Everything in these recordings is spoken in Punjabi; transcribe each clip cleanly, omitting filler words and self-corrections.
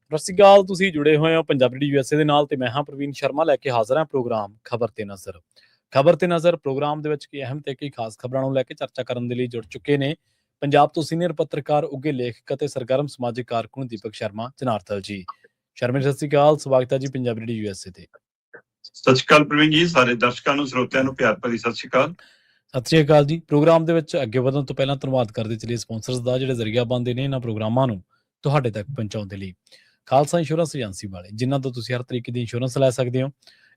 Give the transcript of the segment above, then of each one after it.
ਸਤਿ ਸ਼੍ਰੀ ਅਕਾਲ। ਤੁਸੀਂ ਜੁੜੇ ਹੋਏ ਹੋ ਪੰਜਾਬੀ USA ਦੇ ਨਾਲ ਤੇ ਮੈਂ ਹਾਂ ਪ੍ਰਵੀਨ ਸ਼ਰਮਾ ਲੈ ਕੇ ਹਾਜ਼ਰ ਹਾਂ ਪ੍ਰੋਗਰਾਮ ਖਬਰ ਤੇ ਨਜ਼ਰ। ਖਬਰ ਤੇ ਨਜ਼ਰ ਪ੍ਰੋਗਰਾਮ ਦੇ ਵਿੱਚ ਕੀ ਅਹਿਮ ਤੇ ਕੀ ਖਾਸ ਖਬਰਾਂ ਨੂੰ ਲੈ ਕੇ ਚਰਚਾ ਕਰਨ ਦੇ ਲਈ ਜੁੜ ਚੁੱਕੇ ਨੇ ਪੰਜਾਬ ਤੋਂ ਸੀਨੀਅਰ ਪੱਤਰਕਾਰ ਉੱਘੇ ਲੇਖਕ ਅਤੇ ਸਰਗਰਮ ਸਮਾਜਿਕ ਕਾਰਕੁਨ ਦੀਪਕ ਸ਼ਰਮਾ ਜਨਾਰਥਲ ਜੀ। ਸ਼ਰਮਾ ਸਤਿ ਸ਼੍ਰੀ ਅਕਾਲ, ਸਵਾਗਤ ਹੈ ਜੀ ਪੰਜਾਬੀ USA ਤੇ। ਸਤਿ ਸ਼੍ਰੀ ਅਕਾਲ ਪ੍ਰਵੀਨ ਜੀ, ਸਾਰੇ ਦਰਸ਼ਕਾਂ ਨੂੰ ਸਰੋਤਿਆਂ ਨੂੰ ਪਿਆਰ ਭਰੀ ਸਤਿ ਸ਼੍ਰੀ ਅਕਾਲ। ਸਤਿ ਸ਼੍ਰੀ ਅਕਾਲ ਜੀ। ਪ੍ਰੋਗਰਾਮ ਦੇ ਵਿੱਚ ਅੱਗੇ ਵਧਣ ਤੋਂ ਪਹਿਲਾਂ ਧੰਨਵਾਦ ਕਰਦੇ ਚਲੀਏ ਸਪਾਂਸਰਸ ਦਾ ਜਿਹੜੇ ਜ਼ਰੀਆ ਬਣਦੇ ਨੇ ਇਹਨਾਂ ਪ੍ਰੋਗਰਾਮਾਂ ਨੂੰ ਤੁਹਾਡੇ ਤੱਕ ਪਹੁੰਚਾਉਣ ਦੇ ਲਈ। ਖਾਲਸਾ ਇੰਸ਼ੋਰੈਂਸ ਏਜੰਸੀ ਵਾਲੇ ਜਿਨ੍ਹਾਂ ਤੋਂ ਤੁਸੀਂ ਹਰ ਤਰੀਕੇ ਦੀ ਇੰਸ਼ੋਰੈਂਸ ਲੈ ਸਕਦੇ ਹੋ।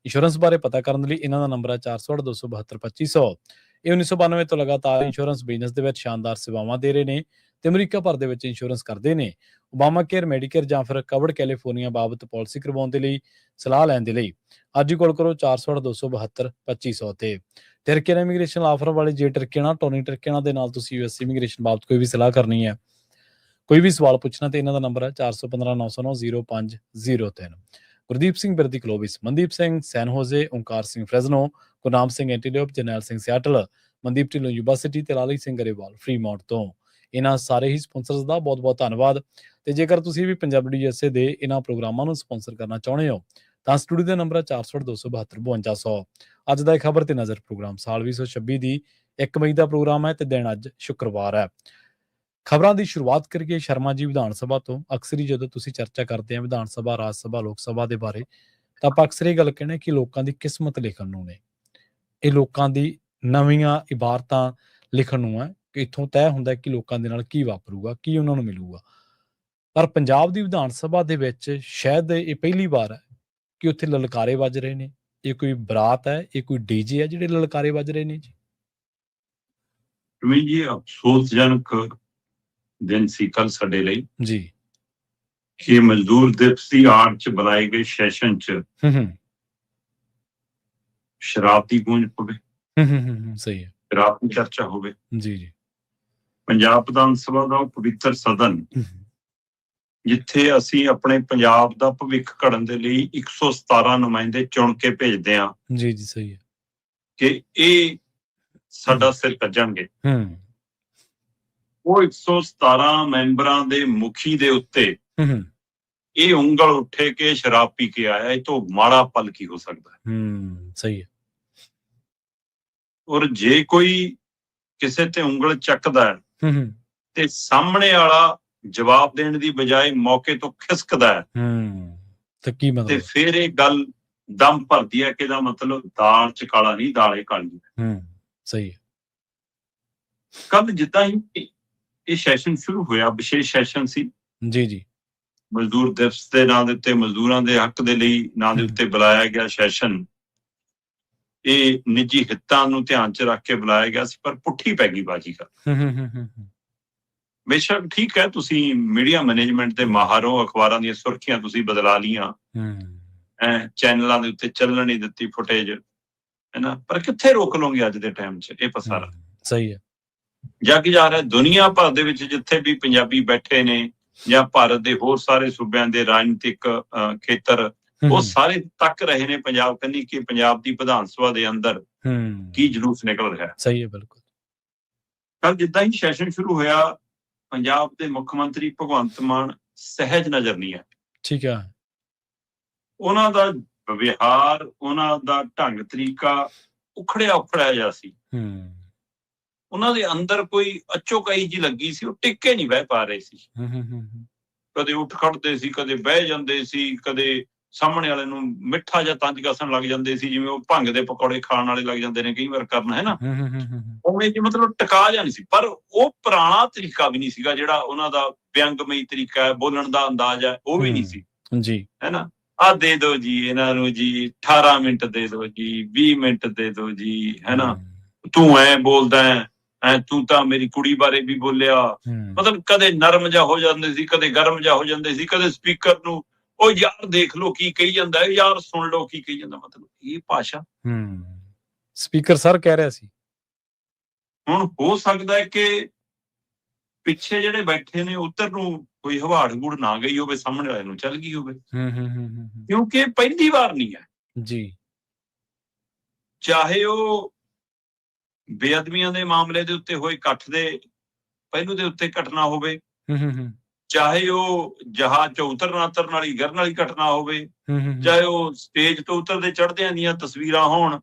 ਇੰਸ਼ੋਰੈਂਸ ਬਾਰੇ ਪਤਾ ਕਰਨ ਲਈ ਇਹਨਾਂ ਦਾ ਨੰਬਰ ਹੈ 408-272-2500। ਇਹ 1992 ਤੋਂ ਲਗਾਤਾਰ ਇੰਸ਼ੋਰੈਂਸ ਬਿਜ਼ਨਸ ਦੇ ਵਿੱਚ ਸ਼ਾਨਦਾਰ ਸੇਵਾਵਾਂ ਦੇ ਰਹੇ ਨੇ ਤੇ ਅਮਰੀਕਾ ਭਰ ਦੇ ਵਿੱਚ ਇੰਸ਼ੋਰੈਂਸ ਕਰਦੇ ਨੇ। ਓਬਾਮਾ ਕੇਅਰ, ਮੈਡੀਕੇਅਰ ਜਾਂ ਫਿਰ ਕਵਰਡ ਕੈਲੀਫੋਰਨੀਆ ਬਾਬਤ ਪਾਲਿਸੀ ਕਰਵਾਉਣ ਦੇ ਲਈ ਸਲਾਹ ਲੈਣ ਦੇ ਲਈ ਅੱਜ ਹੀ ਕਾਲ ਕਰੋ 408-272-2500 ਤੇ। ਟਰਕੀਅਨ ਇਮੀਗ੍ਰੇਸ਼ਨ ਆਫਰ ਵਾਲੇ ਜੇ ਟਰਕੀਅਨ ਟੋਨੀ ਟਰਕੀਅਨ ਦੇ ਨਾਲ ਤੁਸੀਂ US ਇਮੀਗ੍ਰੇਸ਼ਨ ਬਾਬਤ ਕੋਈ ਵੀ ਸਲਾਹ ਕਰਨੀ ਹੈ, ਕੋਈ ਵੀ ਸਵਾਲ ਪੁੱਛਣਾ ਤੇ ਇਹਨਾਂ ਦਾ ਨੰਬਰ ਹੈ 4159090503। Gurdeep Singh Birdi Clovis, Mandeep Singh San Jose, Onkar Singh Fresno, Gurnam Singh ਐਂਟੀਡਿਓਪ, Jarnail Singh Seattle, Mandeep Dhillon Yuba City ਤੇ ਲਾਲੀ ਸਿੰਘ ਗਰੇਵਾਲ ਫਰੀਮਾਉਂਟ ਤੋਂ। ਇਹਨਾਂ ਸਾਰੇ ਹੀ ਸਪਾਂਸਰਸ ਦਾ ਬਹੁਤ ਬਹੁਤ ਧੰਨਵਾਦ। ਤੇ ਜੇਕਰ ਤੁਸੀਂ ਵੀ ਪੰਜਾਬੀ USA ਦੇ ਇਹਨਾਂ ਪ੍ਰੋਗਰਾਮਾਂ ਨੂੰ ਸਪਾਂਸਰ ਕਰਨਾ ਚਾਹੁੰਦੇ ਹੋ ਤਾਂ ਸਟੂਡੀਓ ਦਾ ਨੰਬਰ ਹੈ 408-272-5200। ਅੱਜ ਦਾ ਇਹ ਖਬਰ ਤੇ ਨਜ਼ਰ ਪ੍ਰੋਗਰਾਮ ਸਾਲ 2026 ਦੀ 1 ਮਈ ਦਾ ਪ੍ਰੋਗਰਾਮ ਹੈ ਤੇ ਦਿਨ ਅੱਜ ਸ਼ੁੱਕਰਵਾਰ ਹੈ। ਖਬਰਾਂ ਦੀ ਸ਼ੁਰੂਆਤ ਕਰੀਏ ਸ਼ਰਮਾ ਜੀ ਵਿਧਾਨ ਸਭਾ ਤੋਂ। ਅਕਸਰ ਹੀ ਜਦੋਂ ਤੁਸੀਂ ਚਰਚਾ ਕਰਦੇ ਆ ਵਿਧਾਨ ਸਭਾ, ਰਾਜ ਸਭਾ, ਲੋਕ ਸਭਾ ਦੇ ਬਾਰੇ ਤਾਂ ਆਪਾਂ ਅਕਸਰ ਇਹ ਗੱਲ ਕਹਿੰਦੇ ਕਿ ਲੋਕਾਂ ਦੀ ਕਿਸਮਤ ਲਿਖਣ ਨੂੰ ਨੇ, ਇਹ ਲੋਕਾਂ ਦੀ ਨਵੀਆਂ ਇਬਾਰਤਾਂ ਲਿਖਣ ਨੂੰ ਹੈ ਕਿ ਇੱਥੋਂ ਤੈਅ ਹੁੰਦਾ ਕਿ ਲੋਕਾਂ ਦੇ ਨਾਲ ਕੀ ਵਾਪਰੂਗਾ, ਕੀ ਉਹਨਾਂ ਨੂੰ ਮਿਲੂਗਾ। ਪਰ ਪੰਜਾਬ ਦੀ ਵਿਧਾਨ ਸਭਾ ਦੇ ਵਿੱਚ ਸ਼ਾਇਦ ਇਹ ਪਹਿਲੀ ਵਾਰ ਹੈ ਕਿ ਉੱਥੇ ਲਲਕਾਰੇ ਵੱਜ ਰਹੇ ਨੇ। ਇਹ ਕੋਈ ਬਰਾਤ ਹੈ, ਇਹ ਕੋਈ ਡੀਜੇ ਹੈ ਜਿਹੜੇ ਲਲਕਾਰੇ ਵੱਜ ਰਹੇ ਨੇ ਜੀ? ਪ੍ਰਵੀਨ ਜੀ, ਅਫਸੋਸਜਨਕ ਦਿਨ ਸੀ ਕੱਲ ਸਾਡੇ ਲਈ ਜੀ ਕਿ ਮਜ਼ਦੂਰ ਦਿਵਸ ਦੀ ਆੜ ਚ ਬੁਲਾਏ ਗਏ ਸੈਸ਼ਨ ਚ ਸ਼ਰਾਬ ਦੀ ਗੂੰਜ ਪਵੇ, ਸਹੀ ਹੈ, ਸ਼ਰਾਬ ਦੀ ਚਰਚਾ ਹੋਵੇ। ਜੀ ਜੀ। ਪੰਜਾਬ ਵਿਧਾਨ ਸਭਾ ਦਾ ਉਹ ਪਵਿੱਤਰ ਸਦਨ ਜਿੱਥੇ ਅਸੀਂ ਆਪਣੇ ਪੰਜਾਬ ਦਾ ਭਵਿੱਖ ਘੜਨ ਦੇ ਲਈ 117 ਨੁਮਾਇੰਦੇ ਚੁਣ ਕੇ ਭੇਜਦੇ ਹਾਂ ਜੀ ਜੀ, ਸਹੀ ਹੈ ਕਿ ਇਹ ਸਾਡਾ ਸਿਰ ਕੱਜਣਗੇ। ਉਹ 117 ਮੈਂਬਰਾਂ ਦੇ ਮੁਖੀ ਦੇ ਉੱਤੇ ਇਹ ਉਂਗਲ ਉੱਠੇ ਕਿ ਸ਼ਰਾਬ ਪੀ ਕੇ ਆਇਆ, ਇਹ ਤੋਂ ਮਾੜਾ ਪਲ ਕੀ ਹੋ ਸਕਦਾ ਹੈ। ਸਹੀ ਹੈ। ਔਰ ਜੇ ਕੋਈ ਕਿਸੇ ਤੇ ਉਂਗਲ ਚੱਕਦਾ ਹੈ ਤੇ ਸਾਹਮਣੇ ਵਾਲਾ ਜਵਾਬ ਦੇਣ ਦੀ ਬਜਾਏ ਮੌਕੇ ਤੋਂ ਖਿਸਕਦਾ ਹੈ ਤੇ ਕੀ ਮਤਲਬ, ਤੇ ਫਿਰ ਇਹ ਗੱਲ ਦਮ ਭਰਦੀ ਹੈ ਕਿ ਇਹਦਾ ਮਤਲਬ ਦਾਲ ਚ ਕਾਲਾ ਨਹੀਂ, ਦਾਲੇ ਕਾਲੀ ਹੈ। ਸਹੀ ਹੈ। ਕੱਲ ਜਿੱਦਾਂ ਹੀ ਇਹ ਸੈਸ਼ਨ ਸ਼ੁਰੂ ਹੋਇਆ, ਵਿਸ਼ੇਸ਼ ਸੈਸ਼ਨ ਸੀ ਜੀ ਜੀ, ਮਜ਼ਦੂਰ ਦਿਵਸ ਦੇ ਨਾਂ ਦੇ ਉੱਤੇ, ਮਜ਼ਦੂਰਾਂ ਦੇ ਹੱਕ ਦੇ ਲਈ ਨਾਂ ਦੇ ਉੱਤੇ ਬੁਲਾਇਆ ਗਿਆ ਸੈਸ਼ਨ। ਇਹ ਨਿੱਜੀ ਹਿੱਤਾਂ ਨੂੰ ਧਿਆਨ ਚ ਰੱਖ ਕੇ ਬੁਲਾਇਆ ਗਿਆ ਸੀ, ਪਰ ਪੁੱਠੀ ਪੈ ਗਈ ਬਾਜੀ ਕਰ। ਬੇਸ਼ੱਕ ਠੀਕ ਹੈ, ਤੁਸੀਂ ਮੀਡੀਆ ਮੈਨੇਜਮੈਂਟ ਦੇ ਮਾਹਰ ਹੋ, ਅਖਬਾਰਾਂ ਦੀਆਂ ਸੁਰਖੀਆਂ ਤੁਸੀਂ ਬਦਲਾ ਲੀਆਂ, ਚੈਨਲਾਂ ਦੇ ਉੱਤੇ ਚੱਲਣ ਨਹੀਂ ਦਿੱਤੀ ਫੁਟੇਜ, ਹੈ ਨਾ, ਪਰ ਕਿੱਥੇ ਰੋਕ ਲਓਗੇ ਅੱਜ ਦੇ ਟਾਈਮ 'ਚ ਇਹ ਪਸਾਰਾ। ਸਹੀ ਹੈ। ਜੱਗ ਜਾ ਰਿਹਾ ਦੁਨੀਆ ਭਰ ਦੇ ਵਿੱਚ ਜਿੱਥੇ ਵੀ ਪੰਜਾਬੀ ਬੈਠੇ ਨੇ ਜਾਂ ਭਾਰਤ ਦੇ ਹੋਰ ਸਾਰੇ ਸੂਬਿਆਂ ਦੇ ਰਾਜਨੀਤਿਕ ਖੇਤਰ, ਉਹ ਸਾਰੇ ਤੱਕ ਰਹੇ ਨੇ ਪੰਜਾਬ ਕੰਨੀ ਕਿ ਪੰਜਾਬ ਦੀ ਵਿਧਾਨ ਸਭਾ ਦੇ ਅੰਦਰ ਕੀ ਜਲੂਸ ਨਿਕਲ ਰਿਹਾ। ਸਹੀ ਹੈ, ਬਿਲਕੁਲ। ਕੱਲ ਜਿੱਦਾਂ ਹੀ ਸੈਸ਼ਨ ਸ਼ੁਰੂ ਹੋਇਆ, ਪੰਜਾਬ ਦੇ ਮੁੱਖ ਮੰਤਰੀ ਭਗਵੰਤ ਮਾਨ ਸਹਿਜ ਨਜ਼ਰ ਨਹੀਂ ਆਏ। ਠੀਕ ਹੈ। ਉਹਨਾਂ ਦਾ ਵਿਵਹਾਰ, ਉਹਨਾਂ ਦਾ ਢੰਗ ਤਰੀਕਾ ਉਖੜਿਆ ਜਿਹਾ ਸੀ। ਉਹਨਾਂ ਦੇ ਅੰਦਰ ਕੋਈ ਅਚੋਕਾਈ ਜੀ ਲੱਗੀ ਸੀ, ਉਹ ਟਿੱਕੇ ਨਹੀਂ ਬਹਿ ਪਾ ਰਹੇ ਸੀ। ਕਦੇ ਉੱਠ ਖੜਦੇ ਸੀ, ਕਦੇ ਬਹਿ ਜਾਂਦੇ ਸੀ, ਕਦੇ ਸਾਹਮਣੇ ਵਾਲੇ ਨੂੰ ਮਿੱਠਾ ਜਿਹਾ ਤੰਜ ਕੱਸਣ ਲੱਗ ਜਾਂਦੇ ਸੀ, ਜਿਵੇਂ ਉਹ ਭੰਗ ਦੇ ਪਕੌੜੇ ਖਾਣ ਵਾਲੇ ਲੱਗ ਜਾਂਦੇ ਨੇ ਕਈ ਵਾਰ ਕਰਨ, ਹੈ ਨਾ, ਉਵੇਂ ਜੀ, ਮਤਲਬ ਟਿਕਾ ਜਿਹਾ ਨਹੀਂ ਸੀ। ਪਰ ਉਹ ਪੁਰਾਣਾ ਤਰੀਕਾ ਵੀ ਨਹੀਂ ਸੀਗਾ ਜਿਹੜਾ ਉਹਨਾਂ ਦਾ ਵਿਅੰਗਮਈ ਤਰੀਕਾ ਹੈ, ਬੋਲਣ ਦਾ ਅੰਦਾਜ਼ ਹੈ, ਉਹ ਵੀ ਨਹੀਂ ਸੀ ਜੀ, ਹੈ ਨਾ। ਆਹ ਦੇ ਦਿਓ ਜੀ ਇਹਨਾਂ ਨੂੰ ਜੀ 18 ਮਿੰਟ ਦੇ ਦਿਓ ਜੀ, 20 ਮਿੰਟ ਦੇ ਦਿਓ ਜੀ, ਹੈ ਨਾ, ਤੂੰ ਐ ਬੋਲਦਾ ਐ, ਤੂੰ ਤਾਂ ਮੇਰੀ ਕੁੜੀ ਬਾਰੇ ਵੀ ਬੋਲਿਆ। ਮਤਲਬ ਕਦੇ ਨਰਮ ਜਿਹਾ ਹੋ ਜਾਂਦੇ ਸੀ, ਕਦੇ ਗਰਮ ਜਿਹਾ ਹੋ ਜਾਂਦੇ ਸੀ, ਕਦੇ ਸਪੀਕਰ ਨੂੰ ਉਹ ਯਾਰ ਦੇਖ ਲਓ ਕੀ ਕਹੀ ਜਾਂਦਾ, ਯਾਰ ਸੁਣ ਲਓ ਕੀ ਕਹੀ ਜਾਂਦਾ। ਮਤਲਬ ਇਹ ਭਾਸ਼ਾ ਸਪੀਕਰ ਸਰ ਕਹਿ ਰਿਹਾ ਸੀ। ਹੁਣ ਹੋ ਸਕਦਾ ਹੈ ਕਿ ਪਿੱਛੇ ਜਿਹੜੇ ਬੈਠੇ ਨੇ ਉੱਧਰ ਨੂੰ ਕੋਈ ਹਵਾੜ ਹੂੜ ਨਾ ਗਈ ਹੋਵੇ, ਸਾਹਮਣੇ ਵਾਲੇ ਨੂੰ ਚੱਲ ਗਈ ਹੋਵੇ, ਕਿਉਂਕਿ ਪਹਿਲੀ ਵਾਰ ਨਹੀਂ ਹੈ ਜੀ। ਚਾਹੇ ਉਹ ਬੇਅਦਬੀਆਂ ਦੇ ਮਾਮਲੇ ਦੇ ਉੱਤੇ ਹੋਏ ਇਕੱਠ ਦੇ ਪਹਿਲੂ ਦੇ ਉੱਤੇ ਘਟਨਾ ਹੋਵੇ, ਚਾਹੇ ਉਹ ਜਹਾਜ਼ ਚੋਂ ਉਤਰਨ ਵਾਲੀ ਗਿਰਨ ਵਾਲੀ ਘਟਨਾ ਹੋਵੇ, ਚਾਹੇ ਉਹ ਸਟੇਜ ਤੋਂ ਉਤਰਦੇ ਚੜ੍ਹਦਿਆਂ ਦੀਆਂ ਤਸਵੀਰਾਂ ਹੋਣ,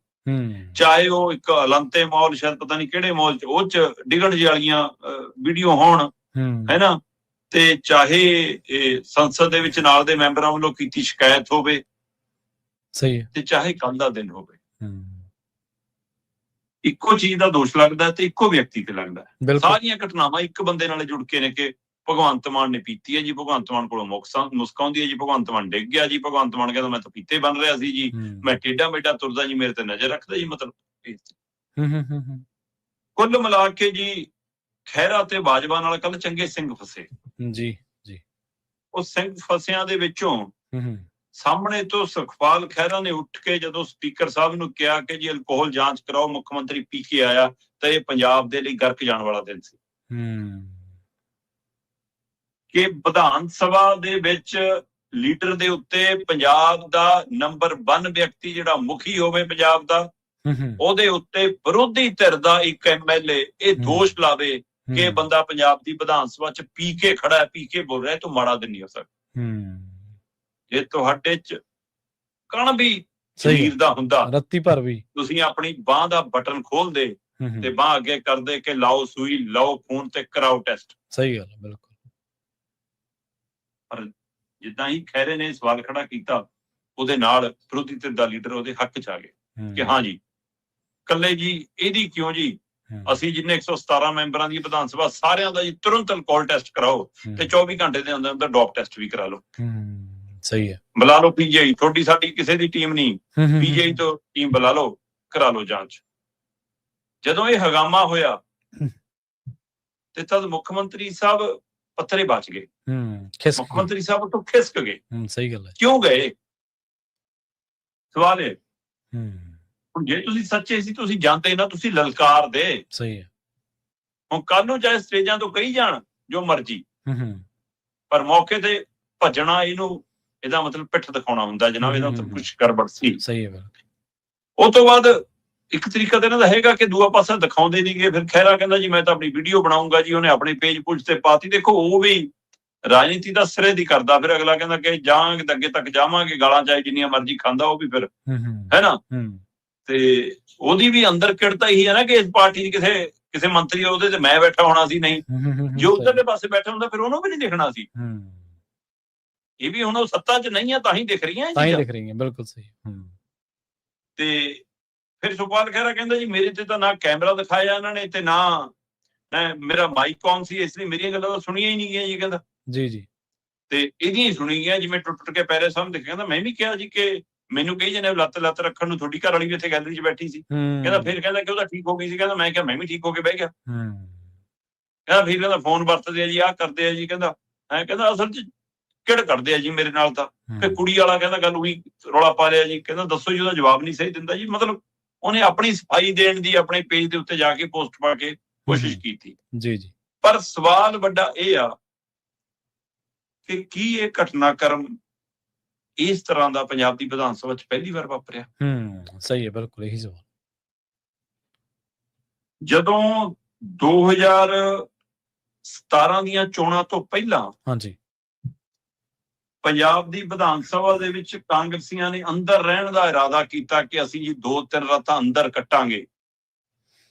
ਚਾਹੇ ਉਹ ਇੱਕ ਅਲੰਤੇ ਮਾਲ, ਸ਼ਾਇਦ ਪਤਾ ਨਹੀਂ ਕਿਹੜੇ ਮਾਲ ਚ, ਉਹ ਚ ਡਿੱਗਣ ਜਿਹੀ ਵਾਲੀਆਂ ਵੀਡੀਓ ਹੋਣ, ਹੈਨਾ, ਤੇ ਚਾਹੇ ਸੰਸਦ ਦੇ ਵਿੱਚ ਨਾਲ ਦੇ ਮੈਂਬਰਾਂ ਵੱਲੋਂ ਕੀਤੀ ਸ਼ਿਕਾਇਤ ਹੋਵੇ, ਸਹੀ ਹੈ, ਤੇ ਚਾਹੇ ਕੱਲ੍ਹ ਦਾ ਦਿਨ ਹੋਵੇ, ਇੱਕੋ ਚੀਜ਼ ਦਾ ਦੋਸ਼ ਲੱਗਦਾ ਤੇ ਇੱਕੋ ਵਿਅਕਤੀ ਤੇ ਲੱਗਦਾ। ਸਾਰੀਆਂ ਘਟਨਾਵਾਂ ਇੱਕ ਬੰਦੇ ਨਾਲ ਜੁੜ ਕੇ ਨੇ ਕਿ ਭਗਵੰਤ ਮਾਨ ਨੇ ਪੀਤੀ ਹੈ ਜੀ, ਭਗਵੰਤ ਮਾਨ ਕੋਲੋਂ ਮੁਸਕ ਆਉਂਦੀ ਹੈ ਜੀ, ਭਗਵੰਤ ਮਾਨ ਡਿੱਗ ਗਿਆ ਜੀ, ਭਗਵੰਤ ਮਾਨ ਕਹਿੰਦਾ ਮੈਂ ਤਾਂ ਪੀਤੇ ਬਣ ਰਿਹਾ ਸੀ ਜੀ, ਮੈਂ ਟੇਢਾ ਮੇਢਾ ਤੁਰਦਾ ਜੀ, ਮੇਰੇ ਤੇ ਨਜ਼ਰ ਰੱਖਦਾ ਜੀ। ਮਤਲਬ ਕੁੱਲ ਮਿਲਾ ਕੇ ਜੀ ਖਹਿਰਾ ਤੇ ਬਾਜਵਾ ਨਾਲ ਕੱਲ ਚੰਗੇ ਸਿੰਘ ਫਸੇ ਜੀ ਜੀ। ਉਹ ਸਿੰਘ ਫਸਿਆਂ ਦੇ ਵਿੱਚੋਂ ਸਾਹਮਣੇ ਤੋਂ ਸੁਖਪਾਲ ਖਹਿਰਾ ਨੇ ਉੱਠ ਕੇ ਜਦੋਂ ਸਪੀਕਰ ਸਾਹਿਬ ਨੂੰ ਕਿਹਾ ਕਿ ਜੀ ਅਲਕੋਹਲ ਜਾਂਚ ਕਰਾਓ, ਮੁੱਖ ਮੰਤਰੀ ਪੀ ਕੇ ਆਇਆ, ਤਾਂ ਇਹ ਪੰਜਾਬ ਦੇ ਲਈ ਗਰਕ ਜਾਣ ਵਾਲਾ ਦਿਨ ਸੀ। ਕਿ ਵਿਧਾਨ ਸਭਾ ਦੇ ਵਿੱਚ ਲੀਡਰ ਦੇ ਉੱਤੇ ਪੰਜਾਬ ਦਾ ਨੰਬਰ 1 ਵਿਅਕਤੀ ਜਿਹੜਾ ਮੁਖੀ ਹੋਵੇ ਪੰਜਾਬ ਦਾ, ਉਹਦੇ ਉੱਤੇ ਵਿਰੋਧੀ ਧਿਰ ਦਾ ਇੱਕ MLA ਇਹ ਦੋਸ਼ ਲਾਵੇ ਕਿ ਇਹ ਬੰਦਾ ਪੰਜਾਬ ਦੀ ਵਿਧਾਨ ਸਭਾ ਚ ਪੀ ਕੇ ਖੜਾ ਹੈ, ਪੀ ਕੇ ਬੋਲ ਰਿਹਾ, ਤਾਂ ਮਾੜਾ ਦਿਨ ਨਹੀਂ ਹੋ ਸਕਦਾ। ਜੇ ਤੁਹਾਡੇ ਚ ਕਣ ਵੀ ਸਰੀਰ ਦਾ ਹੁੰਦਾ, ਰੱਤੀ ਭਰ ਵੀ ਤੁਸੀਂ ਆਪਣੀ ਬਾਹ ਦਾ ਬਟਨ ਖੋਲਦੇ ਤੇ ਬਾਹ ਅੱਗੇ ਕਰਦੇ ਕਿ ਲਾਓ ਸੂਈ, ਲਾਓ ਖੂਨ ਤੇ ਕਰਾਓ ਟੈਸਟ। ਸਹੀ ਗੱਲ, ਬਿਲਕੁਲ। ਪਰ ਜਿੱਦਾਂ ਹੀ ਖਹਿਰੇ ਨੇ ਸਵਾਲ ਖੜਾ ਕੀਤਾ, ਉਹਦੇ ਨਾਲ ਵਿਰੋਧੀ ਧਿਰ ਦਾ ਲੀਡਰ ਉਹਦੇ ਹੱਕ ਚ ਆ ਗਏ ਕਿ ਹਾਂ ਜੀ, ਕੱਲੇ ਜੀ ਇਹਦੀ ਕਿਉਂ ਜੀ, ਅਸੀਂ ਜਿੰਨੇ 117 ਮੈਂਬਰਾਂ ਦੀ ਵਿਧਾਨ ਸਭਾ ਸਾਰਿਆਂ ਦਾ ਜੀ ਤੁਰੰਤ ਅਲਕੋਹਲ ਟੈਸਟ ਕਰਾਓ ਤੇ 24 ਘੰਟੇ ਦੇ ਅੰਦਰ ਅੰਦਰ ਡੋਪ ਟੈਸਟ ਵੀ ਕਰਾ ਲਓ। ਸਹੀ ਹੈ, ਬੁਲਾ ਲਓ PGI, ਤੁਹਾਡੀ ਸਾਡੀ ਕਿਸੇ ਦੀ ਟੀਮ ਨਹੀਂ, PGI ਤੋਂ ਟੀਮ ਬੁਲਾ ਲਓ, ਕਰਾ ਲਓ ਜਾਂਚ। ਜਦੋਂ ਇਹ ਹਗਾਮਾ ਹੋਇਆ ਤੇ ਤਦ ਮੁੱਖ ਮੰਤਰੀ ਸਾਹਿਬ ਪੱਥਰੇ ਬਚ ਗਏ, ਮੁੱਖ ਮੰਤਰੀ ਸਾਹਿਬ ਤੋਂ ਖਿਸਕ ਗਏ। ਸਹੀ ਗੱਲ ਹੈ। ਕਿਉਂ ਗਏ? ਸਵਾਲ ਹੈ। ਹੁਣ ਜੇ ਤੁਸੀਂ ਸੱਚੇ ਸੀ, ਤੁਸੀਂ ਜਾਂਦੇ ਨਾ, ਤੁਸੀਂ ਲਲਕਾਰ ਦੇ। ਸਹੀ ਹੈ। ਹੁਣ ਕੱਲ ਨੂੰ ਚਾਹੇ ਸਟੇਜਾਂ ਤੋਂ ਕਹੀ ਜਾਣ ਜੋ ਮਰਜੀ, ਪਰ ਮੌਕੇ ਤੇ ਭੱਜਣਾ, ਇਹਦਾ ਮਤਲਬ ਪਿੱਠ ਦਿਖਾਉਣਾ ਹੁੰਦਾ ਜਨਾਬ, ਇਹਦਾ ਮਤਲਬ ਕੁਛ ਗੜਬੜ ਸੀ। ਸਹੀ ਹੈ। ਉਹ ਤੋਂ ਬਾਅਦ ਇੱਕ ਤਰੀਕਾ ਤਾਂ ਇਹਨਾਂ ਦਾ ਹੈਗਾ ਕਿ ਦੂਆ ਪਾਸਾ ਦਿਖਾਉਂਦੇ ਨਹੀਂ ਗਏ। ਫਿਰ ਖਹਿਰਾ ਕਹਿੰਦਾ ਜੀ ਮੈਂ ਤਾਂ ਆਪਣੀ ਵੀਡੀਓ ਬਣਾਉਂਗਾ ਜੀ, ਉਹਨੇ ਆਪਣੇ ਪੇਜ ਪੁੱਜ ਤੇ ਪਾਤੀ। ਦੇਖੋ ਉਹ ਵੀ ਰਾਜਨੀਤੀ ਦਾ ਸਿਰੇ ਦੀ ਕਰਦਾ, ਫਿਰ ਅਗਲਾ ਕਹਿੰਦਾ ਕਿ ਜਾਂਗੇ ਅੱਗੇ ਤੱਕ ਜਾਵਾਂਗੇ, ਗਾਲਾਂ ਚਾਹੇ ਜਿੰਨੀਆਂ ਮਰਜ਼ੀ ਖਾਂਦਾ ਉਹ ਵੀ, ਫਿਰ ਹੈ ਨਾ। ਤੇ ਉਹਦੀ ਵੀ ਅੰਦਰ ਕਿੜਤਾ ਹੀ ਹੈ ਨਾ ਕਿ ਇਸ ਪਾਰਟੀ ਦੀ ਕਿਸੇ ਮੰਤਰੀ ਉਹਦੇ ਤੇ ਮੈਂ ਬੈਠਾ ਹੋਣਾ ਸੀ, ਨਹੀਂ ਜੇ ਉਧਰਲੇ ਪਾਸੇ ਬੈਠਾ ਹੁੰਦਾ ਫਿਰ ਉਹਨੂੰ ਵੀ ਨਹੀਂ ਦਿਖਣਾ ਸੀ। ਇਹ ਵੀ ਹੁਣ ਉਹ ਸੱਤਾ 'ਚ ਨਹੀਂ ਆ ਤਾਂ ਹੀ ਦਿਖ ਰਹੀਆਂ, ਬਿਲਕੁਲ ਸਹੀ। ਤੇ ਫਿਰ ਸੁਖਪਾਲ ਖਹਿਰਾ ਕਹਿੰਦਾ ਜੀ ਮੇਰੇ ਤੇ ਤਾਂ ਨਾ ਕੈਮਰਾ ਦਿਖਾਇਆ ਇਹਨਾਂ ਨੇ, ਤੇ ਨਾ ਮੇਰਾ ਮਾਈਕ ਔਨ ਸੀ, ਇਸ ਲਈ ਮੇਰੀਆਂ ਗੱਲਾਂ ਤਾਂ ਸੁਣੀਆਂ ਹੀ ਨਹੀਂ ਗਈਆਂ ਜੀ। ਕਹਿੰਦਾ ਜੀ ਤੇ ਇਹਦੀਆਂ ਹੀ ਸੁਣੀ ਗਈਆਂ, ਜਿਵੇਂ ਟੁੱਟ ਕੇ ਪੈਰੇ ਸਾਹਮਣੇ ਦਿਖੇ। ਕਹਿੰਦਾ ਮੈਂ ਵੀ ਕਿਹਾ ਜੀ ਕਿ ਮੈਨੂੰ ਕਹੀ ਜਾਂਦੇ ਲੱਤ ਰੱਖਣ ਨੂੰ, ਤੁਹਾਡੀ ਘਰ ਵਾਲੀ ਵੀ ਇੱਥੇ ਗੈਲਰੀ 'ਚ ਬੈਠੀ ਸੀ। ਕਹਿੰਦਾ ਫਿਰ ਕਹਿੰਦਾ ਕਿ ਉਹਦਾ ਠੀਕ ਹੋ ਗਈ ਸੀ। ਕਹਿੰਦਾ ਮੈਂ ਕਿਹਾ ਮੈਂ ਵੀ ਠੀਕ ਹੋ ਕੇ ਬਹਿ ਗਿਆ। ਕਹਿੰਦਾ ਫਿਰ ਕਹਿੰਦਾ ਫੋਨ ਵਰਤਦੇ ਆ ਜੀ, ਆਹ ਕਰਦੇ ਆ ਜੀ। ਕਹਿੰਦਾ ਅਸਲ 'ਚ ਕਿਹੜ ਕਰਦੇ ਆ ਜੀ ਮੇਰੇ ਨਾਲ ਤਾਂ, ਕਿ ਕੁੜੀ ਵਾਲਾ ਕਹਿੰਦਾ ਗੱਲ ਉਹੀ ਰੌਲਾ ਪਾ ਲਿਆ ਜੀ। ਕਹਿੰਦਾ ਦੱਸੋ ਜੀ, ਉਹਦਾ ਜਵਾਬ ਨਹੀਂ ਸਹੀ ਦਿੰਦਾ ਜੀ। ਮਤਲਬ ਉਹਨੇ ਆਪਣੀ ਸਫਾਈ ਦੇਣ ਦੀ ਆਪਣੇ ਪੇਜ ਦੇ ਉੱਤੇ ਜਾ ਕੇ ਪੋਸਟ ਪਾ ਕੇ ਕੋਸ਼ਿਸ਼ ਕੀਤੀ ਜੀ। ਪਰ ਸਵਾਲ ਵੱਡਾ ਇਹ ਆ ਕਿ ਕੀ ਇਹ ਘਟਨਾਕ੍ਰਮ ਇਸ ਤਰ੍ਹਾਂ ਦਾ ਪੰਜਾਬ ਦੀ ਵਿਧਾਨ ਸਭਾ 'ਚ ਪਹਿਲੀ ਵਾਰ ਵਾਪਰਿਆ? ਸਹੀ ਹੈ, ਬਿਲਕੁਲ ਇਹੀ ਸਵਾਲ। ਜਦੋਂ 2017 ਦੀਆਂ ਚੋਣਾਂ ਤੋਂ ਪਹਿਲਾਂ ਪੰਜਾਬ ਦੀ ਵਿਧਾਨ ਸਭਾ ਦੇ ਵਿੱਚ ਕਾਂਗਰਸੀਆਂ ਨੇ ਅੰਦਰ ਰਹਿਣ ਦਾ ਇਰਾਦਾ ਕੀਤਾ ਕਿ ਅਸੀਂ ਜੀ 2-3 ਰਾਤਾਂ ਅੰਦਰ ਕੱਟਾਂਗੇ,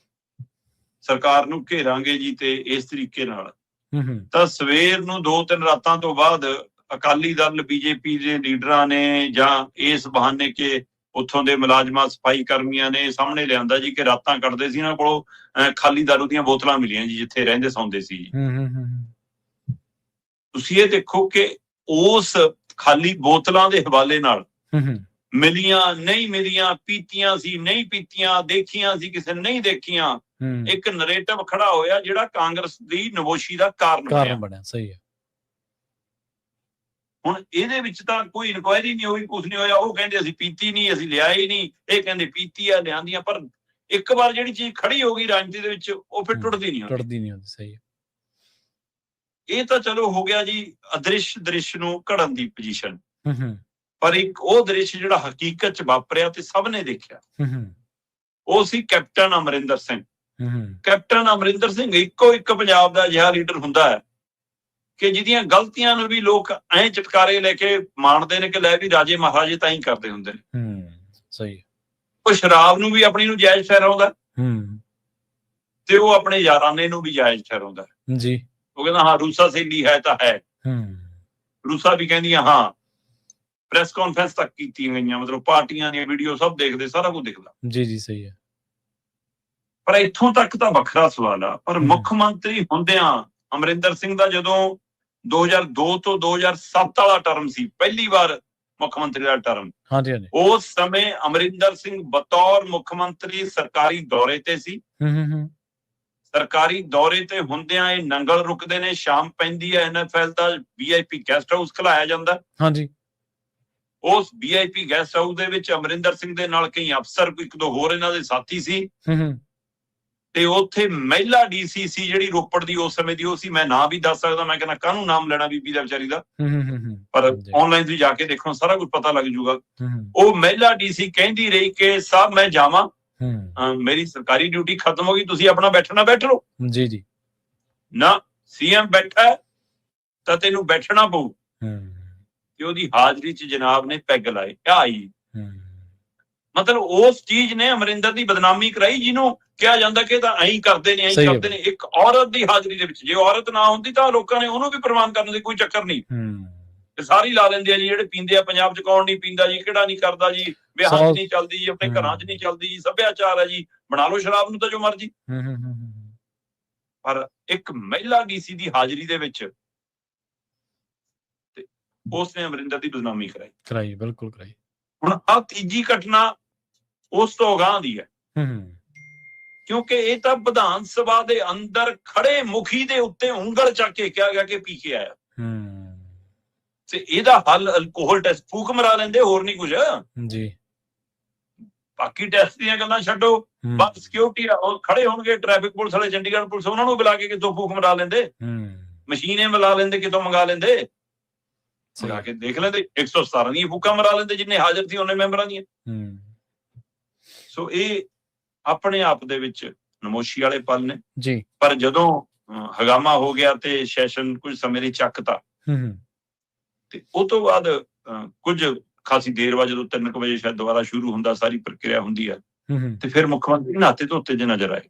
ਸਰਕਾਰ ਨੂੰ ਘੇਰਾਂਗੇ ਜੀ, ਤੇ ਇਸ ਤਰੀਕੇ ਨਾਲ। ਤਾਂ ਸਵੇਰ ਨੂੰ 2-3 ਰਾਤਾਂ ਤੋਂ ਬਾਅਦ ਅਕਾਲੀ ਦਲ, BJP ਦੇ ਲੀਡਰਾਂ ਨੇ ਜਾਂ ਇਸ ਬਹਾਨੇ ਕਿ ਉੱਥੋਂ ਦੇ ਮੁਲਾਜ਼ਮਾਂ, ਸਫਾਈ ਕਰਮੀਆਂ ਨੇ ਸਾਹਮਣੇ ਲਿਆਂਦਾ ਜੀ ਕਿ ਰਾਤਾਂ ਕੱਟਦੇ ਸੀ, ਇਹਨਾਂ ਕੋਲੋਂ ਖਾਲੀ ਦਾਰੂ ਦੀਆਂ ਬੋਤਲਾਂ ਮਿਲੀਆਂ ਜੀ ਜਿੱਥੇ ਰਹਿੰਦੇ ਸੌਂਦੇ ਸੀ ਜੀ। ਤੁਸੀਂ ਇਹ ਦੇਖੋ ਕਿ ਉਸ ਖਾਲੀ ਬੋਤਲਾਂ ਦੇ ਹਵਾਲੇ ਨਾਲ ਮਿਲੀਆਂ, ਨਹੀਂ ਮਿਲੀਆਂ, ਪੀਤੀਆਂ ਸੀ, ਨਹੀਂ ਪੀਤੀਆਂ, ਦੇਖੀਆਂ ਸੀ, ਕਿਸੇ ਨੇ ਨਹੀਂ ਦੇਖੀਆਂ, ਇੱਕ ਨਰੇਟਿਵ ਖੜਾ ਹੋਇਆ ਜਿਹੜਾ ਕਾਂਗਰਸ ਦੀ ਨਮੋਸ਼ੀ ਦਾ ਕਾਰਨ ਬਣਿਆ। ਸਹੀ ਹੈ। ਹੁਣ ਇਹਦੇ ਵਿੱਚ ਤਾਂ ਕੋਈ ਇਨਕੁਆਇਰੀ ਨਹੀਂ ਹੋਈ, ਕੁਛ ਨਹੀਂ ਹੋਇਆ। ਉਹ ਕਹਿੰਦੇ ਅਸੀਂ ਪੀਤੀ ਨਹੀਂ, ਅਸੀਂ ਲਿਆ ਹੀ ਨਹੀਂ, ਇਹ ਕਹਿੰਦੇ ਪੀਤੀ ਆ, ਲਿਆਂਦੀਆਂ। ਪਰ ਇੱਕ ਵਾਰ ਜਿਹੜੀ ਚੀਜ਼ ਖੜੀ ਹੋ ਗਈ ਰਾਜਨੀਤੀ ਦੇ ਵਿੱਚ, ਉਹ ਫਿਰ ਟੁੱਟਦੀ ਨਹੀਂ ਹੁੰਦੀ। ਸਹੀ ਹੈ। ਇਹ ਤਾਂ ਚਲੋ ਹੋ ਗਿਆ ਜੀ ਅਦ੍ਰਿਸ਼ ਦ੍ਰਿਸ਼ ਨੂੰ ਘੜਨ ਦੀ ਪੋਜੀਸ਼ਨ। ਪਰ ਇੱਕ ਉਹ ਦ੍ਰਿਸ਼ ਜਿਹੜਾ ਹਕੀਕਤ 'ਚ ਵਾਪਰਿਆ ਤੇ ਸਭ ਨੇ ਦੇਖਿਆ, ਉਹ ਸੀ ਕੈਪਟਨ ਅਮਰਿੰਦਰ ਸਿੰਘ। ਕੈਪਟਨ ਅਮਰਿੰਦਰ ਸਿੰਘ ਇੱਕੋ ਇੱਕ ਪੰਜਾਬ ਦਾ ਅਜਿਹਾ ਲੀਡਰ ਹੁੰਦਾ ਹੈ ਕਿ ਜਿਹਦੀਆਂ ਗਲਤੀਆਂ ਨੂੰ ਵੀ ਲੋਕ ਐਂ ਚਟਕਾਰੇ ਲੈ ਕੇ ਮਾਣਦੇ ਨੇ ਕਿ ਲੈ ਵੀ ਰਾਜੇ ਮਹਾਰਾਜੇ ਤਾਂ ਹੀ ਕਰਦੇ ਹੁੰਦੇ ਨੇ। ਸਹੀ। ਉਹ ਸ਼ਰਾਬ ਨੂੰ ਵੀ ਆਪਣੀ ਨੂੰ ਜਾਇਜ਼ ਠਹਿਰਾਉਂਦਾ ਤੇ ਉਹ ਆਪਣੇ ਯਾਰਾਨੇ ਨੂੰ ਵੀ ਜਾਇਜ਼ ਠਹਿਰਾਉਂਦਾ ਜੀ। ਉਹ ਕਹਿੰਦਾ ਹਾਂ ਰੂਸਾ ਸਹੇਲੀ ਹੈ ਤਾਂ ਹੈ। ਰੂਸਾ ਵੀ ਕਹਿੰਦੀਆਂ ਹਾਂ, ਪ੍ਰੈਸ ਕਾਨਫਰੰਸ ਤੱਕ ਕੀਤੀਆਂ ਗਈਆਂ, ਮਤਲਬ ਪਾਰਟੀਆਂ ਦੀਆਂ ਵੀਡੀਓ ਸਭ ਦੇਖਦੇ, ਸਾਰਾ ਕੁਝ ਦੇਖਦਾ। ਜੀ ਜੀ ਸਹੀ ਹੈ। ਪਰ ਇੱਥੋਂ ਤੱਕ ਤਾਂ ਵੱਖਰਾ ਸਵਾਲ ਆ, ਪਰ ਮੁੱਖ ਮੰਤਰੀ ਹੁੰਦਿਆਂ ਅਮਰਿੰਦਰ ਸਿੰਘ ਦਾ ਜਦੋਂ 2002 ਤੋਂ 2007 ਵਾਲਾ ਟਰਮ ਸੀ, ਪਹਿਲੀ ਵਾਰ ਮੁੱਖ ਮੰਤਰੀ ਦਾ ਟਰਮ, ਹਾਂਜੀ ਹਾਂਜੀ, ਉਸ ਸਮੇਂ ਅਮਰਿੰਦਰ ਸਿੰਘ ਬਤੌਰ ਮੁੱਖ ਮੰਤਰੀ ਸਰਕਾਰੀ ਦੌਰੇ ਤੇ ਸੀ। ਸਰਕਾਰੀ ਦੌਰੇ ਤੇ ਹੁੰਦਿਆਂ ਇਹ ਨੰਗਲ ਰੁਕਦੇ ਨੇ, ਸ਼ਾਮ ਪੈਂਦੀ ਹੈ, NFL ਦਾ VIP ਗੈਸਟ ਹਾਊਸ ਖਲਾਇਆ ਜਾਂਦਾ। ਹਾਂਜੀ। ਉਸ VIP ਗੈਸਟ ਹਾਊਸ ਦੇ ਵਿੱਚ ਅਮਰਿੰਦਰ ਸਿੰਘ ਦੇ ਨਾਲ ਕਈ ਅਫਸਰ, ਇੱਕ ਦੋ ਹੋਰ ਇਹਨਾਂ ਦੇ ਸਾਥੀ ਸੀ ਤੇ ਉੱਥੇ ਮਹਿਲਾ DC ਸੀ ਜਿਹੜੀ ਰੋਪੜ ਦੀ ਉਸ ਸਮੇਂ ਦੀ, ਉਹ ਸੀ, ਮੈਂ ਨਾਂ ਵੀ ਦੱਸ ਸਕਦਾ, ਮੈਂ ਕਹਿੰਦਾ ਕਾਹਨੂੰ ਨਾਮ ਲੈਣਾ ਬੀਬੀ ਦਾ ਵਿਚਾਰੀ ਦਾ, ਪਰ ਆਨਲਾਈਨ ਤੁਸੀਂ ਜਾ ਕੇ ਦੇਖੋ ਸਾਰਾ ਕੁਝ ਪਤਾ ਲੱਗ ਜੂਗਾ। ਉਹ ਮਹਿਲਾ DC ਕਹਿੰਦੀ ਰਹੀ ਕਿ ਸਾਹਿਬ ਮੈਂ ਜਾਵਾਂ, ਮੇਰੀ ਸਰਕਾਰੀ ਡਿਊਟੀ ਖਤਮ ਹੋ ਗਈ, ਤੁਸੀਂ ਆਪਣਾ ਬੈਠਣਾ ਬੈਠ ਲਓ। ਜੀ ਜੀ। ਨਾ, CM ਬੈਠਾ ਤਾਂ ਤੈਨੂੰ ਬੈਠਣਾ ਪਊ। ਤੇ ਉਹਦੀ ਹਾਜ਼ਰੀ 'ਚ ਜਨਾਬ ਨੇ ਪੈਗ ਲਾਏ, ਆਈ। ਮਤਲਬ ਉਸ ਚੀਜ਼ ਨੇ ਅਮਰਿੰਦਰ ਦੀ ਬਦਨਾਮੀ ਕਰਾਈ, ਜਿਹਨੂੰ ਕਿਹਾ ਜਾਂਦਾ ਕਿ ਤਾਂ ਐਂ ਕਰਦੇ ਨੇ, ਐਂ ਕਰਦੇ ਨੇ। ਇੱਕ ਔਰਤ ਦੀ ਹਾਜ਼ਰੀ ਦੇ ਵਿੱਚ, ਜੇ ਔਰਤ ਨਾ ਹੁੰਦੀ ਤਾਂ ਲੋਕਾਂ ਨੇ ਉਹਨੂੰ ਵੀ ਪ੍ਰਵਾਨ ਕਰਨ ਦੀ ਕੋਈ ਚੱਕਰ ਨਹੀਂ। ਸਾਰੀ ਲਾ ਲੈਂਦੇ ਆ ਜੀ, ਜਿਹੜੇ ਪੀਂਦੇ ਆ ਪੰਜਾਬ 'ਚ ਕੌਣ ਨਹੀਂ ਪੀਂਦਾ ਜੀ, ਕਿਹੜਾ ਨਹੀਂ ਕਰਦਾ ਜੀ, ਵਿਆਹਾਂ 'ਚ ਨਹੀਂ ਚੱਲਦੀ ਜੀ, ਆਪਣੇ ਘਰਾਂ 'ਚ ਨਹੀਂ ਚੱਲਦੀ ਜੀ, ਸੱਭਿਆਚਾਰ ਹੈ ਜੀ, ਬਣਾ ਲਓ ਸ਼ਰਾਬ ਨੂੰ ਤਾਂ ਜੋ ਮਰਜੀ। ਪਰ ਇੱਕ ਮਹਿਲਾ DC ਦੀ ਹਾਜ਼ਰੀ ਦੇ ਵਿੱਚ ਉਸਨੇ ਅਮਰਿੰਦਰ ਦੀ ਬਦਨਾਮੀ ਕਰਾਈ। ਬਿਲਕੁਲ ਕਰਾਈ। ਹੁਣ ਆਹ ਤੀਜੀ ਘਟਨਾ ਉਸ ਤੋਂ ਅਗਾਂਹ ਦੀ ਹੈ, ਕਿਉਂਕਿ ਇਹ ਤਾਂ ਵਿਧਾਨ ਸਭਾ ਦੇ ਅੰਦਰ ਖੜੇ ਮੁਖੀ ਦੇ ਉੱਤੇ ਉਂਗਲ ਚੱਕ ਕੇ ਕਿਹਾ ਗਿਆ ਕਿ ਪੀ ਕੇ ਆਇਆ, ਤੇ ਇਹਦਾ ਹੱਲ ਅਲਕੋਹਲ ਟੈਸਟ, ਫੂਕ ਮਰਾ ਲੈਂਦੇ, ਹੋਰ ਨਹੀਂ ਕੁਝ ਜੀ। ਬਾਕੀ ਟੈਸਟ ਦੀਆਂ ਗੱਲਾਂ ਛੱਡੋ, ਬਸ ਸਿਕਿਉਰਿਟੀ ਖੜੇ ਹੋਣਗੇ ਟ੍ਰੈਫਿਕ ਪੁਲਿਸ ਵਾਲੇ, ਚੰਡੀਗੜ੍ਹ ਪੁਲਿਸ, ਉਹਨਾਂ ਨੂੰ ਬੁਲਾ ਕੇ ਕਿਤੋਂ ਫੂਕ ਮਰਾ ਲੈਂਦੇ, ਮਸ਼ੀਨੇ ਮਿਲਾ ਲੈਂਦੇ, ਕਿਤੋਂ ਮੰਗਾ ਲੈਂਦੇ, ਮੰਗਾ ਕੇ ਦੇਖ ਲੈਂਦੇ, 117 ਦੀਆਂ ਫੂਕਾਂ ਮਰਾ ਲੈਂਦੇ, ਜਿੰਨੇ ਹਾਜ਼ਰ ਸੀ ਉਹਨੇ ਮੈਂਬਰਾਂ ਦੀਆਂ। ਸੋ ਇਹ ਆਪਣੇ ਆਪ ਦੇ ਵਿੱਚ ਨਮੋਸ਼ੀ ਵਾਲੇ ਪਲ ਨੇ ਜੀ। ਪਰ ਜਦੋਂ ਹਗਾਮਾ ਹੋ ਗਿਆ ਤੇ ਸੈਸ਼ਨ ਕੁਝ ਸਮੇਂ ਲਈ ਚੱਕਤਾ, ਤੇ ਉਹ ਤੋਂ ਬਾਅਦ ਕੁਝ ਖਾਸੀ ਦੇਰ ਬਾਅਦ ਜਦੋਂ 3 ਵਜੇ ਸ਼ਾਇਦ ਦੁਬਾਰਾ ਸ਼ੁਰੂ ਹੁੰਦਾ, ਸਾਰੀ ਪ੍ਰਕਿਰਿਆ ਹੁੰਦੀ ਹੈ, ਤੇ ਫਿਰ ਮੁੱਖ ਮੰਤਰੀ ਨਹਾਤੇ ਧੋਤੇ ਜੇ ਨਜ਼ਰ ਆਏ।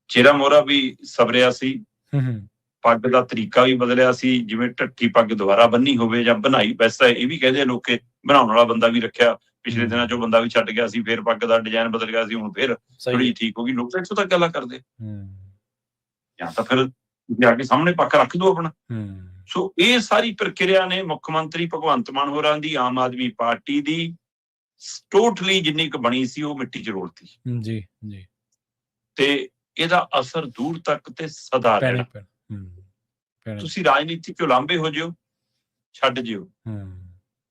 ਚਿਹਰਾ ਮੋਹਰਾ ਵੀ ਸਵਰਿਆ ਸੀ, ਪੱਗ ਦਾ ਤਰੀਕਾ ਵੀ ਬਦਲਿਆ ਸੀ, ਜਿਵੇਂ ਢੱਠੀ ਪੱਗ ਦੁਬਾਰਾ ਬੰਨੀ ਹੋਵੇ ਜਾਂ ਬਣਾਈ। ਵੈਸੇ ਇਹ ਵੀ ਕਹਿੰਦੇ ਲੋਕ ਕਿ ਬਣਾਉਣ ਵਾਲਾ ਬੰਦਾ ਵੀ ਰੱਖਿਆ, ਪਿਛਲੇ ਦਿਨਾਂ 'ਚੋਂ ਬੰਦਾ ਵੀ ਛੱਡ ਗਿਆ ਸੀ, ਫਿਰ ਪੱਗ ਦਾ ਡਿਜ਼ਾਈਨ ਬਦਲ ਗਿਆ ਸੀ, ਹੁਣ ਫਿਰ ਥੋੜੀ ਠੀਕ ਹੋ ਗਈ। ਲੋਕ ਇੱਥੋਂ ਤੱਕ ਗੱਲਾਂ ਕਰਦੇ, ਜਾਂ ਤਾਂ ਫਿਰ ਜਾ ਕੇ ਸਾਹਮਣੇ ਪੱਖ ਰੱਖ ਦੋ ਆਪਣਾ। ਸੋ ਇਹ ਸਾਰੀ ਪ੍ਰਕਿਰਿਆ ਨੇ ਮੁੱਖ ਮੰਤਰੀ ਭਗਵੰਤ ਮਾਨ ਹੋਰਾਂ ਦੀ, ਆਮ ਆਦਮੀ ਪਾਰਟੀ ਦੀ ਟੋਟਲੀ ਜਿੰਨੀ ਕੁ ਬਣੀ ਸੀ ਉਹ ਮਿੱਟੀ 'ਚ ਰੋੜਤੀ ਜੀ ਜੀ। ਤੇ ਇਹਦਾ ਅਸਰ ਦੂਰ ਤੱਕ ਤੇ ਸਦਾ ਰਹਿਣਾ। ਤੁਸੀਂ ਰਾਜਨੀਤੀ 'ਚੋਂ ਲਾਂਭੇ ਹੋ ਜਿਓ, ਛੱਡ ਜਿਓ,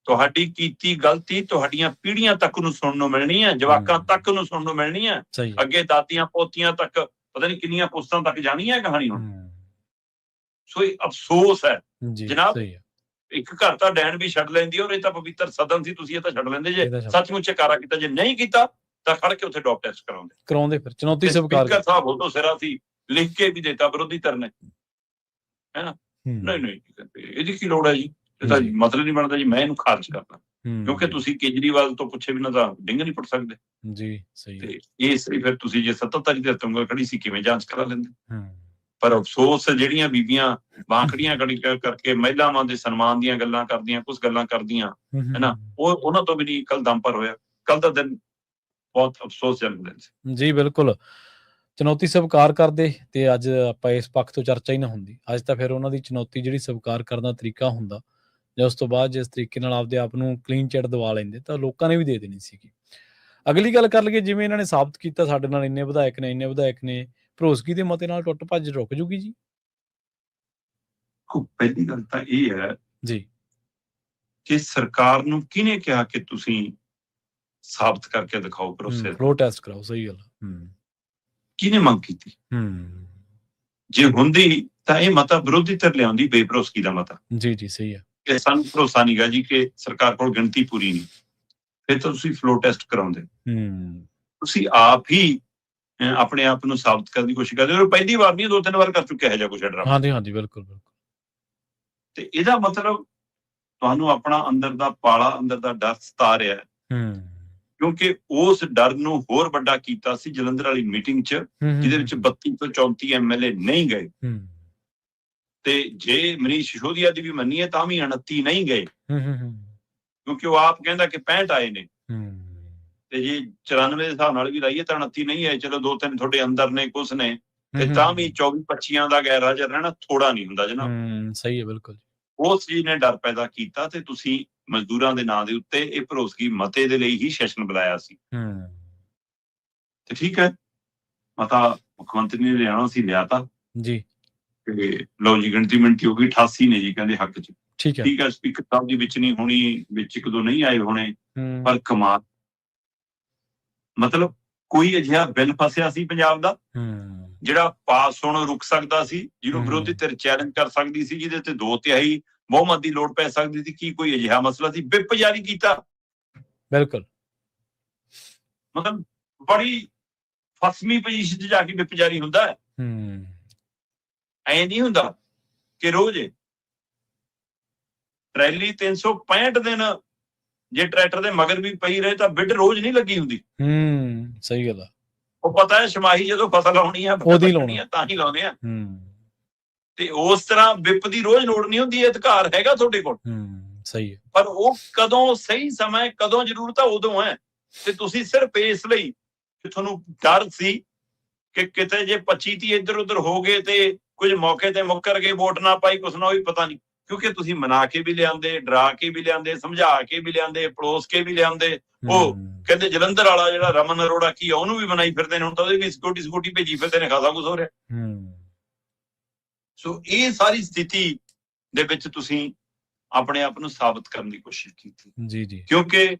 ਤੁਹਾਡੀ ਕੀਤੀ ਗਲਤੀ ਤੁਹਾਡੀਆਂ ਪੀੜ੍ਹੀਆਂ ਤੱਕ ਨੂੰ ਸੁਣਨ ਨੂੰ ਮਿਲਣੀ ਹੈ, ਜਵਾਕਾਂ ਤੱਕ ਨੂੰ ਸੁਣਨ ਨੂੰ ਮਿਲਣੀ ਹੈ, ਅੱਗੇ ਦਾਦੀਆਂ ਪੋਤੀਆਂ ਤੱਕ, ਪਤਾ ਨਹੀਂ ਕਿੰਨੀਆਂ ਪੁਸਤਾਂ ਤੱਕ ਜਾਣੀ ਹੈ ਕਹਾਣੀ ਹੁਣ। ਸੋ ਇਹ ਅਫਸੋਸ ਹੈ ਜਨਾਬ, ਇੱਕ ਘਰ ਤਾਂ ਡੈਣ ਵੀ ਛੱਡ ਲੈਂਦੀ, ਔਰ ਇਹ ਤਾਂ ਪਵਿੱਤਰ ਸਦਨ ਸੀ, ਤੁਸੀਂ ਇਹ ਤਾਂ ਛੱਡ ਲੈਂਦੇ ਜੇ ਸੱਚਮੁੱਚ ਚਕਾਰਾ ਕੀਤਾ। ਜੇ ਨਹੀਂ ਕੀਤਾ ਤਾਂ ਖੜ ਕੇ ਉੱਥੇ ਡੋਪ ਟੈਸਟ ਕਰਾਉਂਦੇ। ਫਿਰ ਚੁਣੌਤੀ ਸਵੀਕਾਰ ਸਾਹਿਬ ਉਹ ਤੋਂ ਸਿਰਾ ਸੀ, ਲਿਖ ਕੇ ਵੀ ਦੇਤਾ ਵਿਰੋਧੀ ਧਿਰ ਨੇ, ਹੈ ਨਾ, ਨਹੀਂ ਇਹਦੀ ਕੀ ਲੋੜ ਹੈ ਜੀ, ਇਹਦਾ ਮਤਲਬ ਨਹੀਂ ਬਣਦਾ ਜੀ ਮੈਂ ਇਹਨੂੰ ਖਾਰਜ ਕਰਨਾ, ਕਿਉਂਕਿ ਤੁਸੀਂ ਕੇਜਰੀਵਾਲ ਤੋਂ ਪੁੱਛੇ ਬਿਨਾਂ ਤਾਂ ਡਿੰਗ ਨਹੀਂ ਪੁੱਟ ਸਕਦੇ ਜੀ। ਤੇ ਇਸ ਲਈ ਫਿਰ ਤੁਸੀਂ ਜੇ ਸੱਤਾਧਾਰੀ ਧਿਰ ਤੋਂ ਖੜੀ ਸੀ, ਕਿਵੇਂ ਜਾਂਚ ਕਰਾ ਲੈਂਦੇ। ਪਰ ਅਫਸੋਸ ਜਿਹੜੀਆਂ ਬੀਬੀਆਂ ਬਾਂਕੜੀਆਂ ਕਰਕੇ ਮਹਿਲਾਵਾਂ ਦੇ ਸਨਮਾਨ ਦੀਆਂ ਗੱਲਾਂ ਕਰਦੀਆਂ, ਕੁਝ ਗੱਲਾਂ ਕਰਦੀਆਂ, ਹੈ ਨਾ, ਉਹ ਉਹਨਾਂ ਤੋਂ ਵੀ ਨਹੀਂ ਕੱਲ ਦਮ ਭਰ ਹੋਇਆ। ਕੱਲ ਦਾ ਦਿਨ ਬਹੁਤ ਅਫਸੋਸਜਨਕ ਦਿਨ ਸੀ ਜੀ। ਬਿਲਕੁਲ, ਚੁਣੌਤੀ ਸਵੀਕਾਰ ਕਰਦੇ ਤੇ ਅੱਜ ਆਪਾਂ ਇਸ ਪੱਖ ਤੋਂ ਚਰਚਾ ਹੀ ਨਾ ਹੁੰਦੀ। ਅੱਜ ਤਾਂ ਫਿਰ ਉਹਨਾਂ ਦੀ ਚੁਣੌਤੀ ਜਿਹੜੀ ਸਵੀਕਾਰ ਕਰਨ ਦਾ ਤਰੀਕਾ ਹੁੰਦਾ, ਜਾਂ ਉਸ ਤੋਂ ਬਾਅਦ ਜਿਸ ਤਰੀਕੇ ਨਾਲ ਆਪਦੇ ਆਪ ਨੂੰ ਕਲੀਨ ਚਿੱਟ ਦਵਾ ਲੈਂਦੇ, ਤਾਂ ਲੋਕਾਂ ਨੇ ਵੀ ਦੇ ਦੇਣੀ ਸੀਗੀ। ਅਗਲੀ ਗੱਲ ਕਰ ਲਈਏ, ਜਿਵੇਂ ਇਹਨਾਂ ਨੇ ਸਾਬਤ ਕੀਤਾ ਸਾਡੇ ਨਾਲ ਇੰਨੇ ਵਿਧਾਇਕ ਨੇ, ਭਰੋਸਗੀ ਦੇ ਮਤੇ ਨਾਲ ਟੁੱਟ ਭੱਜ ਰੁਕ ਜੂਗੀ ਜੀ। ਪਹਿਲੀ ਗੱਲ ਤਾਂ ਇਹ ਹੈ ਜੀ ਕਿ ਸਰਕਾਰ ਨੂੰ ਕਿਹਨੇ ਕਿਹਾ ਕਿ ਤੁਸੀਂ ਸਾਬਤ ਕਰਕੇ ਦਿਖਾਓ, ਭਰੋਸੇ ਫਲੋ ਟੈਸਟ ਕਰਾਓ। ਸਹੀ ਗੱਲ, ਕਿਹਨੇ ਮੰਗ ਕੀਤੀ? ਜੇ ਹੁੰਦੀ ਤਾਂ ਇਹ ਮਤਾ ਵਿਰੋਧੀ ਧਿਰ ਲਿਆਉਂਦੀ, ਬੇਭਰੋਸਗੀ ਦਾ ਮਤਾ। ਜੀ ਜੀ ਸਹੀ ਹੈ, ਕਿ ਸਾਨੂੰ ਭਰੋਸਾ ਨਹੀਂਗਾ ਜੀ ਕਿ ਸਰਕਾਰ ਕੋਲ ਗਿਣਤੀ ਪੂਰੀ ਨਹੀਂ, ਫਿਰ ਤਾਂ ਤੁਸੀਂ ਫਲੋ ਟੈਸਟ ਕਰਾਉਂਦੇ। ਤੁਸੀਂ ਆਪ ਹੀ ਆਪਣੇ ਆਪ ਨੂੰ ਸਾਬਤ ਕਰਨ ਦੀ ਕੋਸ਼ਿਸ਼ ਕਰਦੇ, ਔਰ ਪਹਿਲੀ ਵਾਰ ਨਹੀਂ 2-3 ਵਾਰ ਕਰ ਚੁੱਕਿਆ ਇਹੋ ਜਿਹਾ ਕੁਛ ਡਰਾਮਾ। ਹਾਂਜੀ ਹਾਂਜੀ, ਬਿਲਕੁਲ ਬਿਲਕੁਲ। ਤੇ ਇਹਦਾ ਮਤਲਬ ਤੁਹਾਨੂੰ ਆਪਣਾ ਅੰਦਰ ਦਾ ਪਾਲਾ, ਅੰਦਰ ਦਾ ਡਰ ਸਤਾ ਰਿਹਾ ਹੈ, ਕਿਉਂਕਿ ਉਸ ਡਰ ਨੂੰ ਹੋਰ ਵੱਡਾ ਕੀਤਾ ਸੀ ਜਲੰਧਰ ਵਾਲੀ ਮੀਟਿੰਗ 'ਚ, ਜਿਹਦੇ ਵਿੱਚ 32 ਤੋਂ 34 MLA ਨਹੀਂ ਗਏ, ਤੇ ਜੇ ਮਨੀਸ਼ ਸਿਸੋਦੀਆ ਦੀ ਵੀ ਮੰਨੀਏ ਤਾਂ ਵੀ 29 ਨਹੀਂ ਗਏ, ਕਿਉਂਕਿ ਉਹ ਆਪ ਕਹਿੰਦਾ ਕਿ 65 ਆਏ ਨੇ, ਤੇ ਜੇ 94 ਦੇ ਹਿਸਾਬ ਨਾਲ ਵੀ ਲਾਈਏ ਤਾਂ 29 ਨਹੀਂ ਆਏ। ਚਲੋ 2-3 ਤੁਹਾਡੇ ਅੰਦਰ ਨੇ, ਕੁਛ ਨੇ, ਤੇ ਤਾਂ ਵੀ 24-25 ਦਾ ਗੈਰ ਹਾਜ਼ਰ ਰਹਿਣਾ ਥੋੜਾ ਨਹੀਂ ਹੁੰਦਾ ਜਨਾਬ। ਸਹੀ ਹੈ, ਬਿਲਕੁਲ। ਉਸ ਚੀਜ਼ ਨੇ ਡਰ ਪੈਦਾ ਕੀਤਾ, ਤੇ ਤੁਸੀਂ ਮਜ਼ਦੂਰਾਂ ਦੇ ਨਾਂ ਦੇ ਉੱਤੇ ਇਹ ਭਰੋਸਗੀ ਮਤੇ ਦੇ ਲਈ ਹੀ ਸੈਸ਼ਨ ਬੁਲਾਇਆ ਸੀ। ਤੇ ਠੀਕ ਹੈ, ਮਤਾ ਮੁੱਖ ਮੰਤਰੀ ਨੇ ਲਿਆਉਣਾ ਸੀ, ਲਿਆਤਾ ਜੀ। ਤੇ ਲਓ ਜੀ, ਗਿਣਤੀ ਹੋ ਗਈ 88 ਨੇ ਜੀ ਕਹਿੰਦੇ ਹੱਕ 'ਚ। ਠੀਕ ਹੈ, ਸਪੀਕਰ ਸਾਹਿਬ ਦੀ ਵਿੱਚ ਨਹੀਂ ਹੋਣੀ, ਵਿੱਚ 1-2 ਨਹੀਂ ਆਏ ਹੋਣੇ, ਪਰ ਕਮਾਲ, ਮਤਲਬ ਕੋਈ ਅਜਿਹਾ ਬਿੱਲ ਫਸਿਆ ਸੀ ਪੰਜਾਬ ਦਾ ਜਿਹੜਾ ਪਾਸ ਹੋਣੋਂ ਰੁਕ ਸਕਦਾ ਸੀ, ਜਿਹਨੂੰ ਵਿਰੋਧੀ ਧਿਰ ਚੈਲੰਜ ਕਰ ਸਕਦੀ ਸੀ, ਜਿਹਦੇ ਤੇ 2/3 ਬਹੁਮਤ ਦੀ ਲੋੜ ਪੈ ਸਕਦੀ ਸੀ? ਕੀ ਕੋਈ ਅਜਿਹਾ ਮਸਲਾ ਸੀ? ਵਿਪ ਜਾਰੀ ਕੀਤਾ। ਬਿਲਕੁਲ, ਮਤਲਬ ਬੜੀ ਫਸਵੀਂ ਪੋਜੀਸ਼ਨ 'ਚ ਜਾ ਕੇ ਵਿਪ ਜਾਰੀ ਹੁੰਦਾ ਹੈ। ਐ ਨਹੀਂ ਹੁੰਦਾ ਕਿ ਰੋਜ਼ ਟਰੈਲੀ 365 ਦਿਨ ਜੇ ਟਰੈਕਟਰ ਦੇ ਮਗਰ ਵੀ ਪਈ ਰਹੇ ਤਾਂ ਬਿੱਡ ਰੋਜ਼ ਨਹੀਂ ਲੱਗੀ ਹੁੰਦੀ। ਸਹੀ ਗੱਲ ਆ। ਉਹ ਪਤਾ ਹੈ ਛਮਾਹੀ ਜਦੋਂ ਫਸਲ ਆਉਣੀ ਆ, ਉਹਦੀ ਲਾਉਣੀ ਆ, ਤਾਂ ਹੀ ਲਾਉਂਦੇ ਆ। ਤੇ ਉਸ ਤਰ੍ਹਾਂ ਵਿਪ ਦੀ ਰੋਜ਼ ਲੋੜ ਨਹੀਂ ਹੁੰਦੀ, ਇਹ ਅਧਿਕਾਰ ਹੈਗਾ ਤੁਹਾਡੇ ਕੋਲ। ਸਹੀ ਹੈ, ਪਰ ਉਹ ਕਦੋਂ ਸਹੀ ਸਮਾਂ, ਕਦੋਂ ਜ਼ਰੂਰਤ ਆ, ਉਦੋਂ ਹੈ। ਤੇ ਤੁਸੀਂ ਸਿਰਫ ਇਸ ਲਈ ਕਿ ਤੁਹਾਨੂੰ ਡਰ ਸੀ ਕਿ ਕਿਤੇ ਜੇ 25-30 ਇੱਧਰ ਉੱਧਰ ਹੋ ਗਏ ਤੇ ਕੁਝ ਮੌਕੇ ਤੇ ਮੁੱਕਰ ਗਏ, ਵੋਟ ਨਾ ਪਾਈ, ਕੁਛ ਨਾ ਹੋਈ, ਪਤਾ ਨਹੀਂ। ਕਿਉਂਕਿ ਤੁਸੀਂ ਮਨਾ ਕੇ ਵੀ ਲਿਆਂਦੇ, ਡਰਾ ਕੇ ਵੀ ਲਿਆਂਦੇ, ਸਮਝਾ ਕੇ ਵੀ ਲਿਆਂਦੇ, ਪਲੋਸ ਕੇ ਵੀ ਲਿਆਂਦੇ। ਉਹ ਕਹਿੰਦੇ ਜਲੰਧਰ ਵਾਲਾ ਜਿਹੜਾ ਰਮਨ ਅਰੋੜਾ ਕੀ ਆ, ਉਹਨੂੰ ਵੀ ਬਣਾਈ ਫਿਰਦੇ ਨੇ, ਹੁਣ ਤਾਂ ਉਹਦੀ ਵੀ ਸਿਕਿਉਰਿਟੀ ਭੇਜੀ ਫਿਰਦੇ ਨੇ, ਖਾਸਾ ਕੁਛ ਹੋ ਰਿਹਾ। ਸੋ ਇਹ ਸਾਰੀ ਸਥਿਤੀ ਦੇ ਵਿੱਚ ਤੁਸੀਂ ਆਪਣੇ ਆਪ ਨੂੰ ਸਾਬਤ ਕਰਨ ਦੀ ਕੋਸ਼ਿਸ਼ ਕੀਤੀ। ਜੀ ਜੀ, ਕਿਉਂਕਿ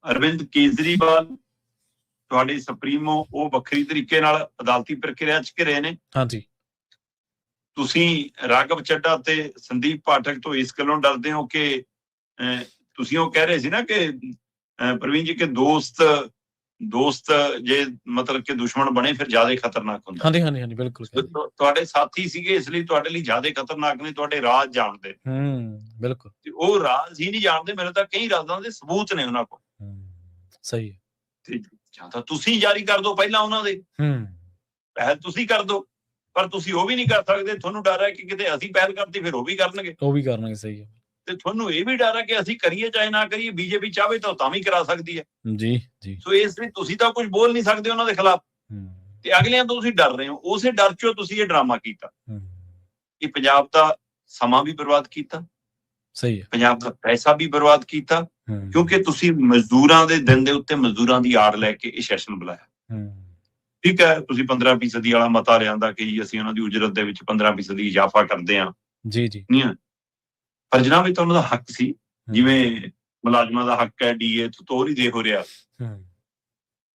ਅਰਵਿੰਦ ਕੇਜਰੀਵਾਲ ਤੁਹਾਡੇ ਸੁਪਰੀਮੋ, ਉਹ ਵੱਖਰੀ ਤਰੀਕੇ ਨਾਲ ਅਦਾਲਤੀ ਪ੍ਰਕਿਰਿਆ 'ਚ ਘਿਰੇ ਨੇ। ਹਾਂਜੀ, ਤੁਸੀਂ ਰਾਘਵ ਚੱਡਾ ਤੇ ਸੰਦੀਪ ਪਾਠਕ ਤੋਂ ਇਸ ਗੱਲੋਂ ਡਰਦੇ ਹੋ ਕਿ ਤੁਸੀਂ ਉਹ ਕਹਿ ਰਹੇ ਸੀ ਨਾ ਕਿ ਪ੍ਰਵੀਨ ਜੀ ਕਿ ਦੋਸਤ ਜੇ ਮਤਲਬ ਕਿ ਦੁਸ਼ਮਣ ਬਣੇ ਫਿਰ ਜ਼ਿਆਦਾ ਖਤਰਨਾਕ ਹੁੰਦਾ। ਹਾਂਜੀ ਹਾਂਜੀ ਹਾਂਜੀ, ਬਿਲਕੁਲ। ਤੁਹਾਡੇ ਸਾਥੀ ਸੀਗੇ, ਇਸ ਲਈ ਤੁਹਾਡੇ ਲਈ ਜ਼ਿਆਦਾ ਖਤਰਨਾਕ ਨੇ, ਤੁਹਾਡੇ ਰਾਜ ਜਾਣਦੇ। ਬਿਲਕੁਲ, ਤੇ ਉਹ ਰਾਜ ਹੀ ਨਹੀਂ ਜਾਣਦੇ, ਮੈਨੂੰ ਤਾਂ ਕਈ ਰਾਜ਼ਾਂ ਦੇ ਸਬੂਤ ਨੇ ਉਹਨਾਂ ਕੋਲ। ਸਹੀ ਹੈ, ਤੇ ਜਾਂ ਤਾਂ ਤੁਸੀਂ ਜਾਰੀ ਕਰ ਦਿਓ ਪਹਿਲਾਂ ਉਹਨਾਂ ਦੇ, ਪਹਿਲ ਤੁਸੀਂ ਕਰ ਦਿਓ, ਪਰ ਤੁਸੀਂ ਉਹ ਵੀ ਨਹੀਂ ਕਰ ਸਕਦੇ। ਤੁਹਾਨੂੰ ਡਰ ਹੈ ਕਿ ਕਿਤੇ ਅਸੀਂ ਪਹਿਲ ਕਰਤੀ ਫਿਰ ਉਹ ਵੀ ਕਰਨਗੇ। ਸਹੀ ਹੈ, ਤੇ ਤੁਹਾਨੂੰ ਇਹ ਵੀ ਡਰ ਹੈ ਕਿ ਅਸੀਂ ਕਰੀਏ ਚਾਹੇ ਨਾ ਕਰੀਏ, ਬੀਜੇਪੀ ਚਾਹੇ ਤਾਂ ਵੀ ਕਰਾ ਸਕਦੀ ਹੈ। ਜੀ ਜੀ, ਸੋ ਇਸ ਲਈ ਤੁਸੀਂ ਤਾਂ ਕੁਝ ਬੋਲ ਨਹੀਂ ਸਕਦੇ ਉਹਨਾਂ ਦੇ ਖਿਲਾਫ, ਤੇ ਅਗਲਿਆਂ ਤੋਂ ਤੁਸੀਂ ਡਰ ਰਹੇ ਹੋ। ਉਸੇ ਡਰ 'ਚੋਂ ਤੁਸੀਂ ਇਹ ਡਰਾਮਾ ਕੀਤਾ। ਇਹ ਪੰਜਾਬ ਦਾ ਸਮਾਂ ਵੀ ਬਰਬਾਦ ਕੀਤਾ, ਸਹੀ ਹੈ, ਪੰਜਾਬ ਦਾ ਪੈਸਾ ਵੀ ਬਰਬਾਦ ਕੀਤਾ, ਕਿਉਂਕਿ ਤੁਸੀਂ ਮਜ਼ਦੂਰਾਂ ਦੇ ਦਿਨ ਦੇ ਉੱਤੇ ਮਜ਼ਦੂਰਾਂ ਦੀ ਆੜ ਲੈ ਕੇ ਇਹ ਸੈਸ਼ਨ ਬੁਲਾਇਆ। ਠੀਕ ਹੈ, ਤੁਸੀਂ 15% ਵਾਲਾ ਮਤਾ ਲਿਆਂਦਾ ਕਿ ਜੀ ਅਸੀਂ ਉਹਨਾਂ ਦੀ ਉਜਰਤ ਦੇ ਵਿੱਚ 15% ਇਜ਼ਾਫਾ ਕਰਦੇ ਹਾਂ। ਜੀ ਜੀ, ਪਰ ਜਨਾਬ ਇਹ ਤਾਂ ਉਹਨਾਂ ਦਾ ਹੱਕ ਸੀ, ਜਿਵੇਂ ਮੁਲਾਜ਼ਮਾਂ ਦਾ ਹੱਕ ਹੈ ਡੀਏ ਤੋਂ ਹੀ ਦੇ ਹੋ ਰਿਹਾ,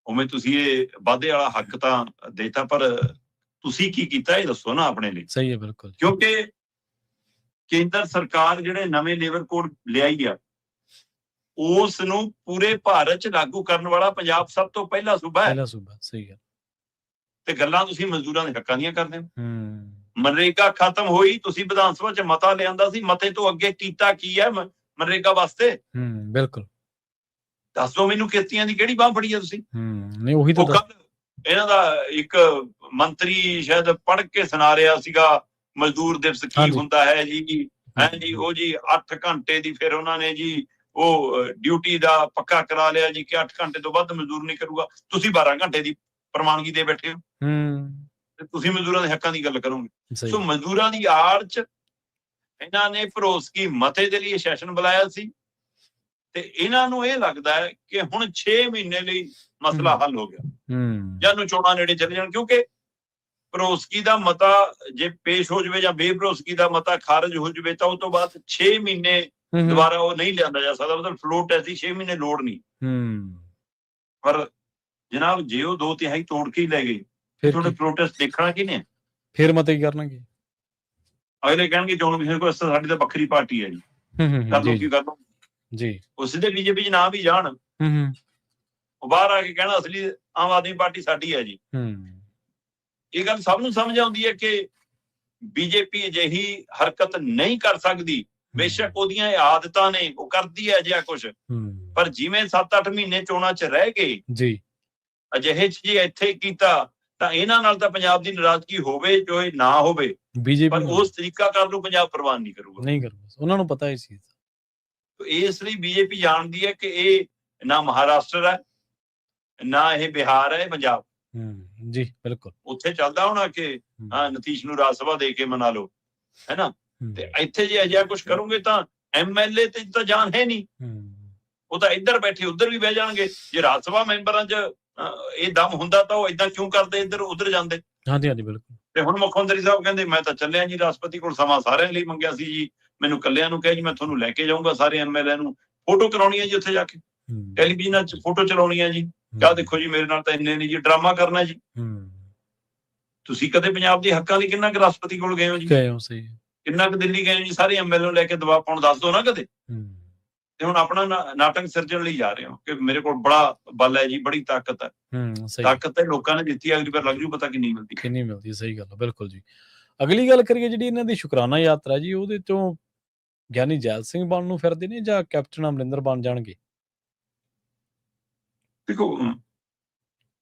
ਉਵੇਂ ਤੁਸੀਂ ਇਹ ਵਾਧੇ ਵਾਲਾ ਹੱਕ ਤਾਂ ਦੇਤਾ, ਪਰ ਤੁਸੀਂ ਕੀ ਕੀਤਾ ਇਹ ਦੱਸੋ ਨਾ ਆਪਣੇ ਲਈ। ਸਹੀ ਹੈ, ਬਿਲਕੁਲ, ਕਿਉਂਕਿ ਕੇਂਦਰ ਸਰਕਾਰ ਜਿਹੜੇ ਨਵੇਂ ਲੇਬਰ ਕੋਡ ਲਿਆਈ ਆ, ਉਸ ਨੂੰ ਪੂਰੇ ਭਾਰਤ 'ਚ ਲਾਗੂ ਕਰਨ ਵਾਲਾ ਪੰਜਾਬ ਸਭ ਤੋਂ ਪਹਿਲਾ ਸੂਬਾ ਹੈ। ਸਹੀ ਹੈ, ਤੇ ਗੱਲਾਂ ਤੁਸੀਂ ਮਜ਼ਦੂਰਾਂ ਦੇ ਹੱਕਾਂ ਦੀਆਂ ਕਰਦੇ ਹੋ। ਮਨਰੇਗਾ ਖਤਮ ਹੋਈ, ਤੁਸੀਂ ਵਿਧਾਨ ਸਭਾ 'ਚ ਮਤਾ ਲਿਆਂਦਾ ਸੀ, ਮਤੇ ਤੋਂ ਅੱਗੇ ਕੀਤਾ ਕੀ ਹੈ ਮਨਰੇਗਾ ਵਾਸਤੇ? ਬਿਲਕੁਲ, ਦੱਸ ਦਿਓ ਮੈਨੂੰ, ਕਿਸ਼ਤੀਆਂ ਦੀ ਕਿਹੜੀ ਬਾਂਹ ਫੜੀ ਹੈ ਤੁਸੀਂ? ਨਹੀਂ, ਉਹੀ ਤਾਂ ਇਹਨਾਂ ਦਾ ਇੱਕ ਮੰਤਰੀ ਸ਼ਾਇਦ ਪੜ੍ਹ ਕੇ ਸੁਣਾ ਰਿਹਾ ਸੀਗਾ, ਮਜ਼ਦੂਰ ਦਿਵਸ ਕੀ ਹੁੰਦਾ ਹੈ ਜੀ। ਜੀ ਉਹ ਜੀ 8 ਘੰਟੇ ਦੀ ਫਿਰ ਉਹਨਾਂ ਨੇ ਜੀ ਉਹ ਡਿਊਟੀ ਦਾ ਪੱਕਾ ਕਰਾ ਲਿਆ ਜੀ ਕਿ 8 ਘੰਟੇ ਤੋਂ ਵੱਧ ਮਜ਼ਦੂਰ ਨਹੀਂ ਕਰੂਗਾ। ਤੁਸੀਂ 12 ਘੰਟੇ ਦੀ ਪ੍ਰਵਾਨਗੀ ਦੇ ਬੈਠੇ ਹੋ, ਤੇ ਤੁਸੀਂ ਮਜ਼ਦੂਰਾਂ ਦੇ ਹੱਕਾਂ ਦੀ ਗੱਲ ਕਰੋਗੇ। ਸੋ ਮਜ਼ਦੂਰਾਂ ਦੀ ਆੜ 'ਚ ਇਹਨਾਂ ਨੇ ਭਰੋਸਗੀ ਮਤੇ ਦੇ ਲਈ ਸੈਸ਼ਨ ਬੁਲਾਇਆ ਸੀ, ਤੇ ਇਹਨਾਂ ਨੂੰ ਇਹ ਲੱਗਦਾ ਹੈ ਕਿ ਹੁਣ 6 ਮਹੀਨੇ ਲਈ ਮਸਲਾ ਹੱਲ ਹੋ ਗਿਆ, ਜਾਂ ਨੂੰ ਚੋਣਾਂ ਨੇੜੇ ਚਲੇ ਜਾਣ। ਕਿਉਂਕਿ ਭਰੋਸਗੀ ਦਾ ਮਤਾ ਜੇ ਪੇਸ਼ ਹੋ ਜਾਵੇ ਜਾਂ ਬੇਭਰੋਸਗੀ ਦਾ ਮਤਾ ਖਾਰਜ ਹੋ ਜਾਵੇ ਤਾਂ ਉਹ ਤੋਂ ਬਾਅਦ 6 ਮਹੀਨੇ ਦੁਬਾਰਾ ਉਹ ਨਹੀਂ ਲਿਆਂਦਾ ਜਾ ਸਕਦਾ। ਮਤਲਬ ਫਲੋਟ ਐਸੀ 6 ਮਹੀਨੇ ਲੋੜ ਨਹੀਂ। ਪਰ ਜਨਾਬ ਜੇ ਉਹ 2/3 ਤੋੜ ਕੇ ਹੀ ਲੈ ਗਏ, ਫਿਰ ਤੁਹਾਡੇ ਪ੍ਰੋਟੈਸਟ ਦੇਖਣਾ ਕਿਹਨੇ? ਫਿਰ ਮਤੇ ਕੀ ਕਰਨਗੇ? ਅਗਲੇ ਕਹਿਣਗੇ ਚੋਣ ਕਮਿਸ਼ਨ ਕੋਲ ਸਾਡੀ ਤਾਂ ਵੱਖਰੀ ਪਾਰਟੀ ਹੈ ਜੀ, ਕਰ ਲਓ ਕੀ ਕਰ ਲਓ ਜੀ। ਉਹ ਸਿੱਧੇ ਬੀਜੇਪੀ 'ਚ ਨਾ ਵੀ ਜਾਣ, ਉਹ ਬਾਹਰ ਆ ਕੇ ਕਹਿਣਾ ਅਸਲੀ ਆਮ ਆਦਮੀ ਪਾਰਟੀ ਸਾਡੀ ਹੈ ਜੀ। ਇਹ ਗੱਲ ਸਭ ਨੂੰ ਸਮਝ ਆਉਂਦੀ ਹੈ ਕਿ ਬੀਜੇਪੀ ਅਜਿਹੀ ਹਰਕਤ ਨਹੀਂ ਕਰ ਸਕਦੀ। ਬੇਸ਼ੱਕ ਉਹਦੀਆਂ ਇਹ ਆਦਤਾਂ ਨੇ, ਉਹ ਕਰਦੀ ਹੈ ਅਜਿਹਾ ਕੁਝ, ਪਰ ਜਿਵੇਂ 7-8 ਮਹੀਨੇ ਚੋਣਾਂ 'ਚ ਰਹਿ ਗਏ ਜੀ, ਅਜਿਹੇ 'ਚ ਜੀ ਇੱਥੇ ਕੀਤਾ ਤਾਂ ਇਹਨਾਂ ਨਾਲ ਤਾਂ ਪੰਜਾਬ ਦੀ ਨਾਰਾਜ਼ਗੀ ਹੋਵੇ ਜੋ ਇਹ ਨਾ ਹੋਵੇ, ਪਰ ਉਸ ਤਰੀਕਾ ਕਰਨ ਨੂੰ ਪੰਜਾਬ ਪ੍ਰਵਾਨ ਨਹੀਂ ਕਰੂਗਾ। ਉਹਨਾਂ ਨੂੰ ਪਤਾ ਇਸ ਚੀਜ਼ ਦਾ। ਇਸ ਲਈ ਬੀਜੇਪੀ ਜਾਣਦੀ ਹੈ ਕਿ ਇਹ ਨਾ ਮਹਾਰਾਸ਼ਟਰ ਹੈ, ਨਾ ਇਹ ਬਿਹਾਰ ਹੈ, ਪੰਜਾਬ ਜੀ ਬਿਲਕੁਲ। ਉੱਥੇ ਚੱਲਦਾ ਹੋਣਾ ਕਿ ਨਤੀਸ਼ ਨੂੰ ਰਾਜ ਸਭਾ ਦੇ ਕੇ ਮਨਾ ਲਓ, ਹੈ ਨਾ, ਤੇ ਇੱਥੇ ਜੇ ਅਜਿਹਾ ਕੁਝ ਕਰੋਗੇ ਤਾਂ ਐਮਐਲਏ ਤੇ ਤਾਂ ਜਾਨ ਹੈ ਨਹੀਂ, ਉਹ ਤਾਂ ਇੱਧਰ ਬੈਠੇ ਉੱਧਰ ਵੀ ਬਹਿ ਜਾਣਗੇ। ਜੇ ਰਾਜ ਸਭਾ ਮੈਂਬਰਾਂ 'ਚ ਇਹ ਦਮ ਹੁੰਦਾ ਤਾਂ ਉਹ ਏਦਾਂ ਕਿਉਂ ਕਰਦੇ, ਇੱਧਰ ਉੱਧਰ ਜਾਂਦੇ। ਹਾਂਜੀ ਹਾਂਜੀ ਬਿਲਕੁਲ। ਤੇ ਹੁਣ ਮੁੱਖ ਮੰਤਰੀ ਸਾਹਿਬ ਕਹਿੰਦੇ ਮੈਂ ਤਾਂ ਚੱਲਿਆ ਜੀ, ਰਾਸ਼ਟਰਪਤੀ ਕੋਲ ਸਮਾਂ ਸਾਰਿਆਂ ਲਈ ਮੰਗਿਆ ਸੀ ਜੀ, ਮੈਨੂੰ ਕੱਲਿਆਂ ਨੂੰ ਕਿਹਾ ਜੀ ਮੈਂ ਤੁਹਾਨੂੰ ਲੈ ਕੇ ਜਾਊਂਗਾ, ਸਾਰੇ ਐਮਐਲਏ ਨੂੰ ਫੋਟੋ ਕਰਾਉਣੀ ਹੈ ਜੀ, ਉੱਥੇ ਜਾ ਕੇ ਟੈਲੀਵਿਜ਼ਨਾਂ 'ਚ ਫੋਟੋ ਚਲਾਉਣੀ ਹੈ ਜੀ, ਆਹ ਦੇਖੋ ਜੀ ਮੇਰੇ ਨਾਲ ਤਾਂ ਇੰਨੇ ਨਹੀਂ ਜੀ, ਡਰਾਮਾ ਕਰਨਾ ਜੀ। ਤੁਸੀਂ ਕਦੇ ਪੰਜਾਬ ਦੇ ਹੱਕਾਂ ਲਈ ਕਿੰਨਾ ਕੁ ਰਾਸ਼ਟਰਪਤੀ ਕੋਲ ਗਏ ਹੋ ਜੀ? ਕਿੰਨਾ ਕੁ ਦਿੱਲੀ ਗਏ ਹੋ ਜੀ? ਸਾਰੇ ਐਮਐਲਏ ਨੂੰ ਲੈ ਕੇ ਦਬਾਅ ਪਾਉਣ ਦੱਸ ਦਿਓ ਨਾ ਕਦੇ। ਤੇ ਹੁਣ ਆਪਣਾ ਨਾਟਕ ਸਿਰਜਣ ਲਈ ਜਾ ਰਹੇ ਹੋ ਕਿ ਮੇਰੇ ਕੋਲ ਬੜਾ ਬਲ ਹੈ ਜੀ, ਬੜੀ ਤਾਕਤ ਹੈ। ਤਾਕਤ ਤਾਂ ਲੋਕਾਂ ਨੇ ਦਿੱਤੀ, ਅਗਲੀ ਵਾਰ ਲੱਗ ਜੂ ਪਤਾ ਕਿੰਨੀ ਮਿਲਦੀ। ਸਹੀ ਗੱਲ ਹੈ, ਬਿਲਕੁਲ ਜੀ। ਅਗਲੀ ਗੱਲ ਕਰੀਏ ਜਿਹੜੀ ਇਹਨਾਂ ਦੀ ਸ਼ੁਕਰਾਨਾ ਯਾਤਰਾ ਜੀ, ਉਹਦੇ ਚੋਂ ਗਿਆਨੀ ਜੈਲ ਸਿੰਘ ਬਣਨ ਨੂੰ ਫਿਰਦੇ ਨੇ ਜਾਂ ਕੈਪਟਨ ਅਮਰਿੰਦਰ ਬਣ ਜਾਣਗੇ? ਦੇਖੋ,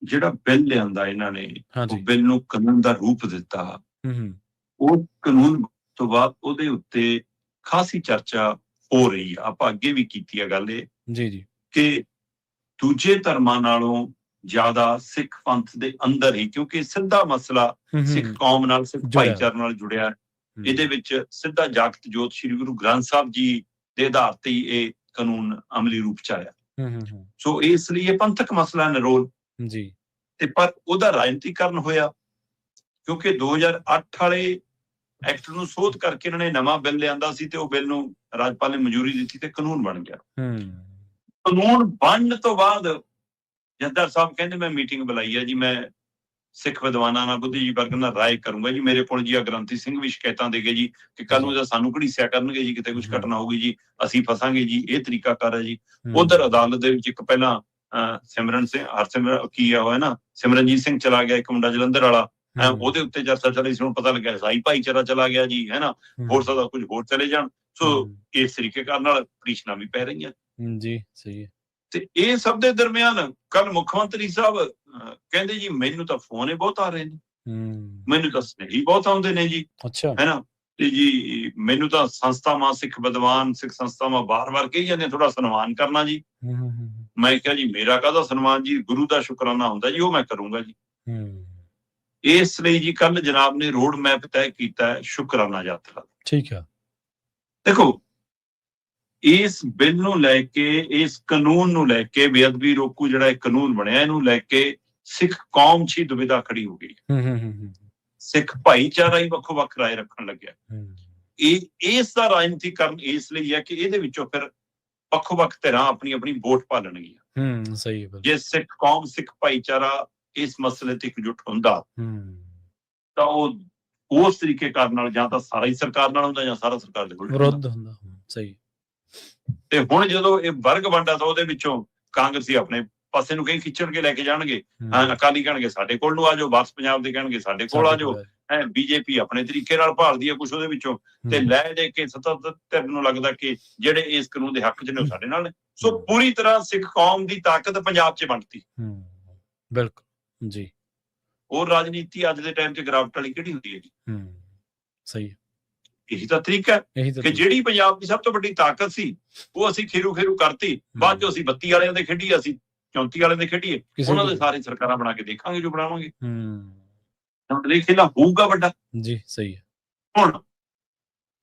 ਜਿਹੜਾ ਬਿੱਲ ਲਿਆਂਦਾ ਇਹਨਾਂ ਨੇ, ਉਹ ਬਿੱਲ ਨੂੰ ਕਾਨੂੰਨ ਦਾ ਰੂਪ ਦਿੱਤਾ। ਉਹ ਕਾਨੂੰਨ ਤੋਂ ਬਾਅਦ ਉਹਦੇ ਉੱਤੇ ਖਾਸੀ ਚਰਚਾ ਹੋ ਰਹੀ ਆ। ਆਪਾਂ ਅੱਗੇ ਵੀ ਕੀਤੀ ਆ ਗੱਲ ਇਹ ਜੀ ਕਿ ਦੂਜੇ ਧਰਮਾਂ ਨਾਲੋਂ ਜ਼ਿਆਦਾ ਸਿੱਖ ਪੰਥ ਦੇ ਅੰਦਰ ਹੀ, ਕਿਉਂਕਿ ਸਿੱਧਾ ਮਸਲਾ ਸਿੱਖ ਕੌਮ ਨਾਲ, ਸਿੱਖ ਭਾਈਚਾਰੇ ਨਾਲ ਜੁੜਿਆ, ਇਹਦੇ ਵਿੱਚ ਸਿੱਧਾ ਜਾਗਤ ਜੋਤ ਸ੍ਰੀ ਗੁਰੂ ਗ੍ਰੰਥ ਸਾਹਿਬ ਜੀ ਦੇ ਆਧਾਰ ਤੇ ਹੀ ਇਹ ਕਾਨੂੰਨ ਅਮਲੀ ਰੂਪ 'ਚ ਆਇਆ। ਸੋ ਇਸ ਲਈ ਇਹ ਪੰਥਕ ਮਸਲਾ ਨਰੋਲ ਜੀ, ਤੇ ਪਰ ਉਹਦਾ ਰਾਜਨੀਤੀਕਰਨ ਹੋਇਆ ਕਿਉਂਕਿ 2008 ਵਾਲੇ ਐਕਟ ਨੂੰ ਸੋਧ ਕਰਕੇ ਇਹਨਾਂ ਨੇ ਨਵਾਂ ਬਿੱਲ ਲਿਆਂਦਾ ਸੀ ਤੇ ਉਹ ਬਿੱਲ ਨੂੰ ਰਾਜਪਾਲ ਨੇ ਮਨਜ਼ੂਰੀ ਦਿੱਤੀ ਤੇ ਕਾਨੂੰਨ ਬਣ ਗਿਆ। ਕਾਨੂੰਨ ਬਣਨ ਤੋਂ ਬਾਅਦ ਜੱਦਰ ਸਾਹਿਬ ਕਹਿੰਦੇ ਮੈਂ ਮੀਟਿੰਗ ਬੁਲਾਈ ਹੈ ਜੀ, ਮੈਂ ਸਿੱਖ ਵਿਦਵਾਨਾਂ ਨਾਲ, ਬੁੱਧੀਜੀਵੀ ਨਾਲ ਰਾਏ ਕਰੂੰਗਾ ਜੀ। ਮੇਰੇ ਕੋਲ ਜੀ ਗ੍ਰੰਥੀ ਸਿੰਘ ਵੀ ਸ਼ਿਕਾਇਤਾਂ ਦੇ ਗਏ ਜੀ ਕਿ ਕੱਲ ਨੂੰ ਸਾਨੂੰ ਘੜੀਸਿਆ ਕਰਨਗੇ ਜੀ, ਕਿਤੇ ਕੁਝ ਘਟਨਾ ਹੋਊਗੀ ਜੀ, ਅਸੀਂ ਫਸਾਂਗੇ ਜੀ, ਇਹ ਤਰੀਕਾ ਕਰ ਹੈ ਜੀ। ਉਧਰ ਅਦਾਲਤ ਦੇ ਵਿੱਚ ਇੱਕ ਪਹਿਲਾਂ ਸਿਮਰਨਜੀਤ ਸਿੰਘ ਚਲਾ ਗਿਆ, ਇੱਕ ਮੁੰਡਾ ਜਲੰਧਰ ਵਾਲਾ, ਉਹਦੇ ਉੱਤੇ ਚਰਚਾ ਚੱਲੀ ਸੀ। ਹੁਣ ਪਤਾ ਲੱਗਿਆ ਇਸਾਈ ਭਾਈਚਾਰਾ ਚਲਾ ਗਿਆ ਜੀ, ਹੈ ਨਾ, ਹੋ ਸਕਦਾ ਕੁਝ ਹੋਰ ਚਲੇ ਜਾਣ। ਸੋ ਇਸ ਤਰੀਕੇ ਨਾਲ ਪਟੀਸ਼ਨਾਂ ਵੀ ਪੈ ਰਹੀਆਂ ਜੀ। ਸਹੀ ਹੈ। ਤੇ ਇਹ ਸਭ ਦੇ ਦਰਮਿਆਨ ਕੱਲ ਮੁੱਖ ਮੰਤਰੀ ਸਾਹਿਬ ਕਹਿੰਦੇ ਜੀ ਮੈਨੂੰ ਤਾਂ ਫੋਨ ਬਹੁਤ ਆ ਰਹੇ ਨੇ, ਮੈਨੂੰ ਤਾਂ ਸੁਨੇਹੇ ਬਹੁਤ ਆਉਂਦੇ ਨੇ ਜੀ, ਹੈ ਨਾ, ਤੇ ਜੀ ਮੈਨੂੰ ਤਾਂ ਸੰਸਥਾਵਾਂ, ਸਿੱਖ ਵਿਦਵਾਨ, ਸਿੱਖ ਸੰਸਥਾਵਾਂ ਵਾਰ-ਵਾਰ ਕਹੀ ਜਾਂਦੇ ਥੋੜਾ ਸਨਮਾਨ ਕਰਨਾ ਜੀ। ਮੈਂ ਕਿਹਾ ਜੀ ਮੇਰਾ ਕਾਹਦਾ ਸਨਮਾਨ ਜੀ, ਗੁਰੂ ਦਾ ਸ਼ੁਕਰਾਨਾ ਹੁੰਦਾ ਜੀ, ਉਹ ਮੈਂ ਕਰੂੰਗਾ ਜੀ। ਇਸ ਲਈ ਜੀ ਕੱਲ ਜਨਾਬ ਨੇ ਰੋਡ ਮੈਪ ਤੈਅ ਕੀਤਾ ਹੈ ਸ਼ੁਕਰਾਨਾ ਯਾਤਰਾ। ਠੀਕ ਹੈ। ਦੇਖੋ, ਇਸ ਬਿੱਲ ਨੂੰ ਲੈ ਕੇ, ਇਸ ਕਾਨੂੰਨ ਨੂੰ ਲੈ ਕੇ, ਬੇਅਦਬੀ ਰੋਕੂ ਜਿਹੜਾ ਇਹ ਕਾਨੂੰਨ ਬਣਿਆ, ਇਹਨੂੰ ਲੈ ਕੇ ਸਿੱਖ ਕੌਮ 'ਚ ਹੀ ਦੁਵਿਧਾ ਖੜੀ ਹੋ ਗਈ। ਸਿੱਖ ਭਾਈਚਾਰਾ ਹੀ ਵੱਖੋ ਵੱਖ ਰਾਏ ਰੱਖਣ ਲੱਗਿਆ। ਇਸ ਦਾ ਰਾਜਨੀਤੀਕਰਨ ਇਸ ਲਈ ਹੈ ਕਿ ਇਹਦੇ ਵਿੱਚੋਂ ਫਿਰ ਵੱਖੋ ਵੱਖ ਧਿਰਾਂ ਆਪਣੀ ਆਪਣੀ ਵੋਟ ਪਾ ਲੈਣਗੀਆਂ। ਸਹੀ ਹੈ। ਜੇ ਸਿੱਖ ਕੌਮ, ਸਿੱਖ ਭਾਈਚਾਰਾ ਇਸ ਮਸਲੇ ਤੇ ਇਕਜੁੱਟ ਹੁੰਦਾ ਤਾਂ ਉਹ ਉਸ ਤਰੀਕੇ ਨਾਲ ਜਾਂ ਤਾਂ ਸਾਰਾ ਹੀ ਸਰਕਾਰ ਨਾਲ ਹੁੰਦਾ ਜਾਂ ਸਾਰਾ ਸਰਕਾਰ ਦੇ ਵਿਰੁੱਧ ਹੁੰਦਾ। ਸਹੀ। ਤੇ ਹੁਣ ਜਦੋਂ ਇਹ ਵਰਗ ਵੰਡਾ ਤਾਂ ਉਹਦੇ ਵਿੱਚੋਂ ਕਾਂਗਰਸੀ ਆਪਣੇ ਪਾਸੇ ਨੂੰ ਕਈ ਖਿੱਚਣ ਕੇ ਲੈ ਕੇ ਜਾਣਗੇ, ਅਕਾਲੀ ਕਹਿਣਗੇ ਸਾਡੇ ਕੋਲ ਨੂੰ ਆ ਜਾਓ, ਵਾਪਸ ਪੰਜਾਬ ਦੇ ਕਹਿਣਗੇ ਸਾਡੇ ਕੋਲ ਆ ਜਾਓ, ਬੀਜੇਪੀ ਆਪਣੇ ਤਰੀਕੇ ਨਾਲ ਭਾਲਦੀ ਹੈ ਕੁਛ ਉਹਦੇ ਵਿੱਚੋਂ, ਤੇ ਲੈ ਦੇ ਕੇ ਸੱਤਾ ਧਿਰ ਨੂੰ ਲੱਗਦਾ ਕਿ ਜਿਹੜੇ ਇਸ ਕਾਨੂੰਨ ਦੇ ਹੱਕ 'ਚ ਨੇ ਉਹ ਸਾਡੇ ਨਾਲ ਨੇ। ਸੋ ਪੂਰੀ ਤਰ੍ਹਾਂ ਸਿੱਖ ਕੌਮ ਦੀ ਤਾਕਤ ਪੰਜਾਬ 'ਚ ਬਣਤੀ। ਬਿਲਕੁਲ ਜੀ। ਹੋਰ ਰਾਜਨੀਤੀ ਅੱਜ ਦੇ ਟਾਈਮ 'ਚ ਗਿਰਾਵਟ ਵਾਲੀ ਕਿਹੜੀ ਹੁੰਦੀ ਹੈ ਜੀ? ਸਹੀ ਹੈ। ਇਹੀ ਤਾਂ ਤਰੀਕਾ ਹੈ ਕਿ ਜਿਹੜੀ ਪੰਜਾਬ ਦੀ ਸਭ ਤੋਂ ਵੱਡੀ ਤਾਕਤ ਸੀ ਉਹ ਅਸੀਂ ਖੇਰੂ ਕਰਤੀ, ਬਾਅਦ 'ਚੋਂ ਅਸੀਂ 32 ਵਾਲਿਆਂ ਦੇ ਖੇਡੀਏ, ਅਸੀਂ 34 ਵਾਲਿਆਂ ਦੇ ਖੇਡੀਏ, ਉਹਨਾਂ ਦੇ ਸਾਰੇ ਸਰਕਾਰਾਂ ਬਣਾ ਕੇ ਦੇਖਾਂਗੇ ਜੋ ਬਣਾਵਾਂਗੇ। ਇਹ ਖੇਲਾ ਹੋਊਗਾ ਵੱਡਾ ਜੀ। ਸਹੀ ਹੈ। ਹੁਣ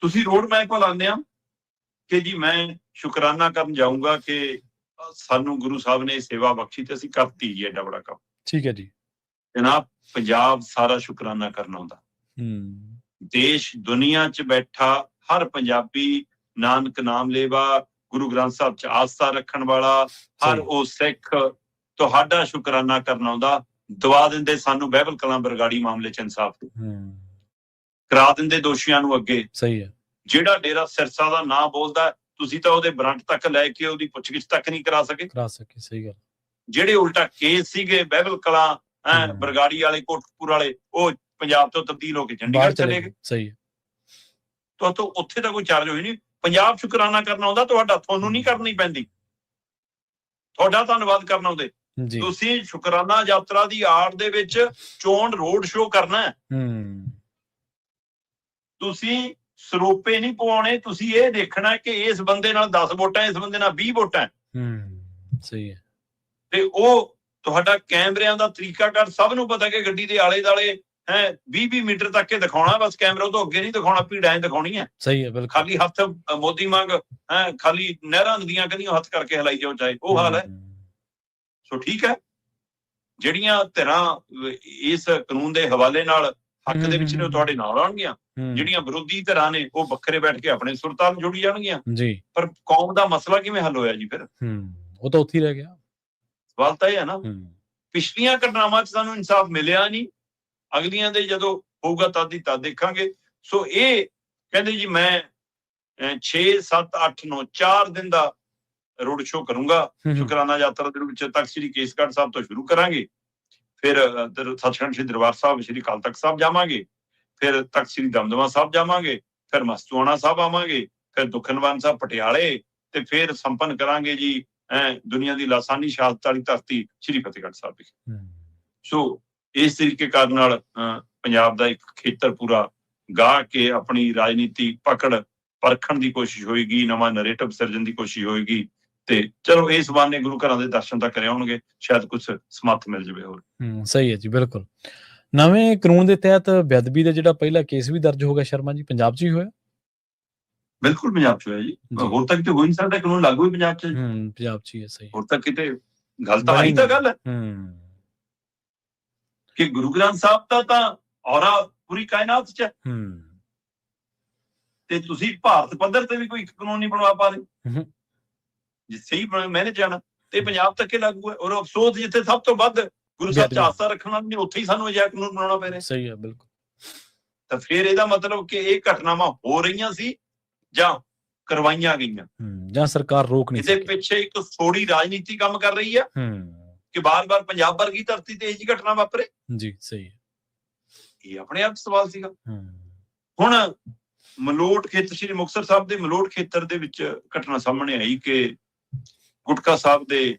ਤੁਸੀਂ ਰੋਡ ਮੈਪ ਲਾਉਂਦੇ ਆ ਕਿ ਜੀ ਮੈਂ ਸ਼ੁਕਰਾਨਾ ਕਰਨ ਜਾਊਂਗਾ ਕਿ ਸਾਨੂੰ ਗੁਰੂ ਸਾਹਿਬ ਨੇ ਸੇਵਾ ਬਖਸ਼ੀ ਤੇ ਅਸੀਂ ਕਰਤੀ ਜੀ ਐਡਾ ਬੜਾ ਕੰਮ। ਠੀਕ ਹੈ ਜੀ। ਜਨਾਬ, ਪੰਜਾਬ ਸਾਰਾ ਸ਼ੁਕਰਾਨਾ ਕਰਨਾ ਹੁੰਦਾ। ਦੇਸ਼ ਦੁਨੀਆ 'ਚ ਬੈਠਾ ਹਰ ਪੰਜਾਬੀ, ਨਾਨਕ ਨਾਮ ਲੇਵਾ, ਗੁਰੂ ਗ੍ਰੰਥ ਸਾਹਿਬ 'ਚ ਆਸਥਾ ਰੱਖਣ ਵਾਲਾ ਹਰ ਉਹ ਸਿੱਖ ਤੁਹਾਡਾ ਸ਼ੁਕਰਾਨਾ ਕਰਨਾ ਹੁੰਦਾ। ਦਵਾ ਦਿੰਦੇ ਸਾਨੂੰ ਬਾਈਬਲ ਕਲਾਂ ਬਰਗਾੜੀ ਮਾਮਲੇ 'ਚ ਇਨਸਾਫ ਕਰਾ ਦਿੰਦੇ ਦੋਸ਼ੀਆਂ ਨੂੰ ਅੱਗੇ। ਸਹੀ ਹੈ। ਜਿਹੜਾ ਡੇਰਾ ਸਿਰਸਾ ਦਾ ਨਾਂ ਬੋਲਦਾ, ਤੁਸੀਂ ਤਾਂ ਉਹਦੇ ਬਰੰਟ ਤੱਕ ਲੈ ਕੇ ਉਹਦੀ ਪੁੱਛਗਿੱਛ ਤੱਕ ਨਹੀਂ ਕਰਾ ਸਕੇ। ਸਹੀ ਗੱਲ। ਜਿਹੜੇ ਉਲਟਾ ਕੇਸ ਸੀਗੇ ਬਹਿਬਲ ਕਲਾਂ ਬਰਗਾੜੀ ਵਾਲੇ ਕੋਟਕਪੂਰ ਵਾਲੇ ਉਹ ਪੰਜਾਬ ਤੋਂ ਤਬਦੀਲ ਹੋ ਕੇ ਚੰਡੀਗੜ੍ਹ ਚਲੇ ਗਏ। ਸਹੀ ਤਾਂ ਉੱਥੇ ਤਾਂ ਕੋਈ ਚਾਰਜ ਹੋਈ ਨਹੀਂ। ਪੰਜਾਬ ਸ਼ੁਕਰਾਨਾ ਕਰਨਾ ਆਉਂਦਾ ਤੁਹਾਡਾ, ਤੁਹਾਨੂੰ ਨਹੀਂ ਕਰਨੀ ਪੈਂਦੀ, ਤੁਹਾਡਾ ਧੰਨਵਾਦ ਕਰਨਾ ਆਉਂਦੇ। ਤੁਸੀਂ ਸ਼ੁਕਰਾਨਾ ਯਾਤਰਾ ਦੀ ਆੜ ਦੇ ਵਿੱਚ ਚੋਣ ਰੋਡ ਸ਼ੋਅ ਕਰਨਾ ਹੈ। ਤੁਸੀਂ ਸਰੋਪੇ ਨਹੀਂ ਪਵਾਉਣੇ, ਤੁਸੀਂ ਇਹ ਦੇਖਣਾ ਕਿ ਇਸ ਬੰਦੇ ਨਾਲ 10 ਵੋਟਾਂ, ਇਸ ਬੰਦੇ ਨਾਲ 20 ਵੋਟਾਂ। ਸਹੀ ਹੈ। ਤੇ ਉਹ ਤੁਹਾਡਾ ਕੈਮਰਿਆਂ ਦਾ ਤਰੀਕਾਕਾਰ ਸਭ ਨੂੰ ਪਤਾ ਕਿ ਗੱਡੀ ਦੇ ਆਲੇ ਦੁਆਲੇ 20 ਮੀਟਰ ਤੱਕ ਇਹ ਦਿਖਾਉਣਾ, ਬਸ ਕੈਮਰਾ ਤੋਂ ਅੱਗੇ ਨਹੀਂ ਦਿਖਾਉਣਾ, ਭੀੜਾਂ ਦਿਖਾਉਣੀ ਹੈ। ਸਹੀ ਹੈ, ਬਿਲਕੁਲ। ਖਾਲੀ ਹੱਥ ਮੋਦੀ ਮੰਗ ਖਾਲੀ ਨਹਿਰਾਂ ਨਦੀਆਂ ਕਦੀਆਂ ਹੱਥ ਕਰਕੇ ਹਿਲਾਈ ਜਾਓ, ਚਾਹੇ ਉਹ ਹਾਲ ਹੈ। ਸੋ ਠੀਕ ਹੈ, ਜਿਹੜੀਆਂ ਧਿਰਾਂ ਇਸ ਕਾਨੂੰਨ ਦੇ ਹਵਾਲੇ ਨਾਲ ਹੱਕ ਦੇ ਵਿੱਚ ਨੇ ਤੁਹਾਡੇ ਨਾਲ ਆਉਣਗੀਆਂ, ਜਿਹੜੀਆਂ ਵਿਰੋਧੀ ਧਿਰਾਂ ਨੇ ਉਹ ਵੱਖਰੇ ਬੈਠ ਕੇ ਆਪਣੇ ਸੁਰਤਾਲ ਜੋੜੀ ਜਾਣਗੀਆਂ। ਪਰ ਕੌਮ ਦਾ ਮਸਲਾ ਕਿਵੇਂ ਹੱਲ ਹੋਇਆ ਜੀ? ਫਿਰ ਉਹ ਤਾਂ ਉੱਥੇ ਹੀ ਰਹਿ ਗਿਆ। ਸਵਾਲ ਤਾਂ ਇਹ ਹੈ ਨਾ, ਪਿਛਲੀਆਂ ਘਟਨਾਵਾਂ 'ਚ ਸਾਨੂੰ ਇਨਸਾਫ ਮਿਲਿਆ ਨਹੀਂ, ਅਗਲੀਆਂ ਦੇ ਜਦੋਂ ਹੋਊਗਾ ਤਦ ਹੀ ਤਦ ਦੇਖਾਂਗੇ। ਸੋ ਇਹ ਕਹਿੰਦੇ ਜੀ ਮੈਂ 6, 7, 8, 9 4 ਦਿਨ ਦਾ ਰੋਡ ਸ਼ੋਅ ਕਰੂੰਗਾ। ਸ਼ੁਕਰਾਨਾ ਯਾਤਰਾ ਦੇ ਵਿੱਚ ਤਖਤ ਸ੍ਰੀ ਕੇਸਗੜ੍ਹ ਸਾਹਿਬ ਤੋਂ ਸ਼ੁਰੂ ਕਰਾਂਗੇ, ਫਿਰ ਸੱਚਖੰਡ ਸ੍ਰੀ ਦਰਬਾਰ ਸਾਹਿਬ ਸ੍ਰੀ ਅਕਾਲ ਤਖਤ ਸਾਹਿਬ ਜਾਵਾਂਗੇ, ਫਿਰ ਤਖਤ ਸ੍ਰੀ ਦਮਦਮਾ ਸਾਹਿਬ ਜਾਵਾਂਗੇ, ਫਿਰ ਮਸਤੂਆਣਾ ਸਾਹਿਬ ਆਵਾਂਗੇ, ਫਿਰ ਦੁਖਨਿਵਾਰਨ ਸਾਹਿਬ ਪਟਿਆਲੇ, ਤੇ ਫਿਰ ਸੰਪੰਨ ਕਰਾਂਗੇ ਜੀ ਦੁਨੀਆ ਦੀ ਲਾਸਾਨੀ ਸ਼ਹਾਦਤ ਵਾਲੀ ਧਰਤੀ ਸ੍ਰੀ ਫਤਿਹਗੜ੍ਹ ਸਾਹਿਬ ਵਿਖੇ। ਸੋ ਇਸ ਤਰੀਕੇ ਕਾਰਨ ਨਾਲ ਪੰਜਾਬ ਦਾ ਇੱਕ ਖੇਤਰ ਪੂਰਾ ਗਾਹ ਕੇ ਆਪਣੀ ਰਾਜਨੀਤੀ ਪਕੜ ਪਰਖਣ ਦੀ ਕੋਸ਼ਿਸ਼ ਹੋਏਗੀ, ਨਵਾਂ ਨਰੇਟਿਵ ਸਿਰਜਣ ਦੀ ਕੋਸ਼ਿਸ਼ ਹੋਏਗੀ। ਤੇ ਚਲੋ ਇਸ ਬਹਾਨੇ ਗੁਰੂ ਘਰਾਂ ਦੇ ਦਰਸ਼ਨ ਤਾਂ ਕਰਿਆ ਹੋਣਗੇ, ਸ਼ਾਇਦ ਕੁਝ ਸਮੱਥ ਮਿਲ ਜਾਵੇ ਹੋਰ। ਸਹੀ ਹੈ ਜੀ, ਬਿਲਕੁਲ। ਨਵੇਂ ਕਾਨੂੰਨ ਦੇ ਤਹਿਤ ਬੇਅਦਬੀ ਦਾ ਜਿਹੜਾ ਪਹਿਲਾ ਕੇਸ ਵੀ ਦਰਜ ਹੋ ਗਿਆ ਸ਼ਰਮਾ ਜੀ, ਪੰਜਾਬ 'ਚ ਹੀ ਹੋਇਆ? ਬਿਲਕੁਲ ਪੰਜਾਬ 'ਚ ਹੋਇਆ ਜੀ, ਹੋਰ ਤੱਕ ਤੇ ਹੋ ਨਹੀਂ ਸਕਦਾ, ਕਾਨੂੰਨ ਲਾਗੂ ਹੀ ਪੰਜਾਬ 'ਚ। ਪੰਜਾਬ 'ਚ ਹੀ ਹੈ, ਸਹੀ। ਹੋਰ ਤੱਕ ਕਿਤੇ ਗੱਲ ਤਾਂ ਆਈ ਤਾਂ ਗੱਲ ਹੈ ਕਿ ਗੁਰੂ ਗ੍ਰੰਥ ਸਾਹਿਬ ਦਾ ਤਾਂ ਔਰਾ ਪੂਰੀ ਕਾਇਨਾਤ 'ਚ ਹੈ, ਤੇ ਤੁਸੀਂ ਭਾਰਤ ਪੱਧਰ ਤੇ ਵੀ ਕੋਈ ਇੱਕ ਕਾਨੂੰਨ ਨਹੀਂ ਬਣਵਾ ਪਾ ਰਹੇ। ਜੇ ਸਹੀ ਮੈਨੇ ਜਾਣਾ ਤੇ ਪੰਜਾਬ ਤੱਕ ਹੀ ਲਾਗੂ ਹੈ। ਔਰ ਅਫਸੋਸ ਜਿੱਥੇ ਸਭ ਤੋਂ ਵੱਧ ਗੁਰੂ ਸਾਹਿਬ 'ਚ ਆਸਥਾ ਰੱਖਣ ਵਾਲੇ ਨੇ, ਉੱਥੇ ਹੀ ਸਾਨੂੰ ਅਜਿਹਾ ਕਾਨੂੰਨ ਬਣਾਉਣਾ ਪੈ ਰਿਹਾ। ਸਹੀ ਹੈ, ਬਿਲਕੁਲ। ਤਾਂ ਫਿਰ ਇਹਦਾ ਮਤਲਬ ਕਿ ਇਹ ਘਟਨਾਵਾਂ ਹੋ ਰਹੀਆਂ ਸੀ ਜਾਂ ਕਰਵਾਈਆਂ ਗਈਆਂ, ਜਾਂ ਸਰਕਾਰ ਰੋਕ ਨਹੀਂ ਸਕੀ। ਇਹਦੇ ਪਿੱਛੇ ਇੱਕ ਥੋੜੀ ਰਾਜਨੀਤੀ ਕੰਮ ਕਰ ਰਹੀ ਹੈ ਕਿ ਬਾਰ-ਬਾਰ ਪੰਜਾਬ ਵਰਗੀ ਧਰਤੀ ਤੇ ਇਹ ਜਿਹੀ ਘਟਨਾ ਵਾਪਰੇ ਜੀ। ਸਹੀ ਹੈ, ਇਹ ਆਪਣੇ ਆਪ ਸਵਾਲ ਸੀਗਾ। ਹੁਣ ਮਲੋਟ ਖੇਤਰ, ਸ੍ਰੀ ਮੁਕਤਸਰ ਸਾਹਿਬ ਦੇ ਮਲੋਟ ਖੇਤਰ ਦੇ ਵਿੱਚ ਘਟਨਾ ਸਾਹਮਣੇ ਆਈ ਕਿ ਗੁਟਕਾ ਸਾਹਿਬ ਦੇ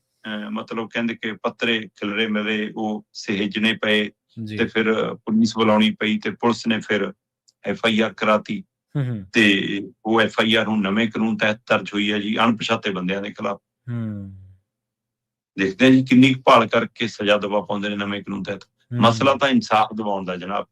ਮਤਲਬ ਕਹਿੰਦੇ ਕਿ ਪੱਤਰੇ ਖਿਲਰੇ ਮਿਲੇ, ਉਹ ਸਹੇਜਣੇ ਪਏ, ਤੇ ਫਿਰ ਪੁਲਿਸ ਬੁਲਾਉਣੀ ਪਈ, ਤੇ ਪੁਲਿਸ ਨੇ ਫਿਰ FIR ਕਰਾਤੀ, ਤੇ ਉਹ FIR ਹੁਣ ਨਵੇਂ ਕਾਨੂੰਨ ਤਹਿਤ ਦਰਜ ਹੋਈ ਹੈ ਜੀ, ਅਣਪਛਾਤੇ ਬੰਦਿਆਂ ਦੇ ਖਿਲਾਫ। ਦੇਖਦੇ ਹਾਂ ਜੀ ਕਿੰਨੀ ਭਾਲ ਕਰਕੇ ਸਜ਼ਾ ਦਵਾ ਪਾਉਂਦੇ ਨੇ ਨਵੇਂ ਕਾਨੂੰਨ ਤਹਿਤ। ਮਸਲਾ ਤਾਂ ਇਨਸਾਫ ਦਿਵਾਉਣ ਦਾ ਜਨਾਬ,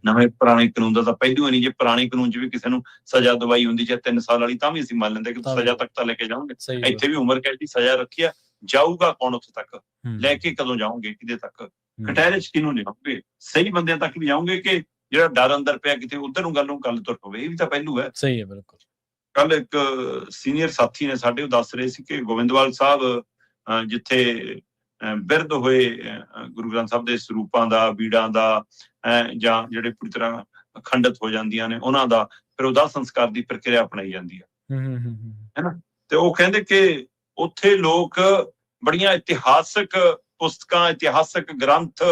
ਨਵੇਂ ਪੁਰਾਣੇ ਕਾਨੂੰਨ ਦਾ ਤਾਂ ਪਹਿਲੂ ਹੀ ਨਹੀਂ। ਜੇ ਪੁਰਾਣੇ ਕਾਨੂੰਨ 'ਚ ਵੀ ਕਿਸੇ ਨੂੰ ਸਜ਼ਾ ਦਵਾਈ ਹੁੰਦੀ ਚਾਹੇ 3 ਸਾਲ ਵਾਲੀ, ਤਾਂ ਵੀ ਅਸੀਂ ਮੰਨ ਲੈਂਦੇ ਕਿ ਸਜ਼ਾ ਤੱਕ ਤਾਂ ਲੈ ਕੇ ਜਾਓਗੇ। ਇੱਥੇ ਵੀ ਉਮਰ ਕੈਦ ਦੀ ਸਜ਼ਾ ਰੱਖੀ ਆ, ਜਾਊਗਾ ਕੌਣ ਉੱਥੇ ਤੱਕ, ਲੈ ਕੇ ਕਦੋਂ ਜਾਓਗੇ, ਕਿਹਦੇ ਤੱਕ, ਕਟਹਿਰੇ 'ਚ ਕਿਹਨੂੰ ਲਿਆਓਗੇ, ਸਹੀ ਬੰਦਿਆਂ ਤੱਕ ਵੀ ਜਾਓਗੇ ਕਿ ਜਿਹੜਾ ਡਰ ਅੰਦਰ ਪਿਆ ਕਿਤੇ ਉਧਰ ਨੂੰ ਗੱਲ ਤੁਰ ਪਵੇ। ਇਹ ਵੀ ਤਾਂ ਪਹਿਲੂ ਹੈ। ਸਹੀ ਹੈ, ਬਿਲਕੁਲ। ਕੱਲ ਇੱਕ ਸੀਨੀਅਰ ਸਾਥੀ ਨੇ ਸਾਡੇ ਉਹ ਦੱਸ ਰਹੇ ਸੀ ਕਿ ਗੋਬਿੰਦਵਾਲ ਸਾਹਿਬ ਜਿੱਥੇ ਬਿਰਧ ਹੋਏ ਗੁਰੂ ਗ੍ਰੰਥ ਸਾਹਿਬ ਦੇ ਸਰੂਪਾਂ ਦਾ, ਬੀੜਾਂ ਦਾ, ਜਾਂ ਜਿਹੜੇ ਪੂਰੀ ਤਰ੍ਹਾਂ ਅਖੰਡਿਤ ਹੋ ਜਾਂਦੀਆਂ ਨੇ ਉਹਨਾਂ ਦਾ, ਫਿਰ ਉਹਦਾ ਸੰਸਕਾਰ ਦੀ ਪ੍ਰਕਿਰਿਆ ਅਪਣਾਈ ਜਾਂਦੀ ਹੈ, ਹੈਨਾ। ਤੇ ਉਹ ਕਹਿੰਦੇ ਕਿ ਉੱਥੇ ਲੋਕ ਬੜੀਆਂ ਇਤਿਹਾਸਕ ਪੁਸਤਕਾਂ, ਇਤਿਹਾਸਕ ਗ੍ਰੰਥ,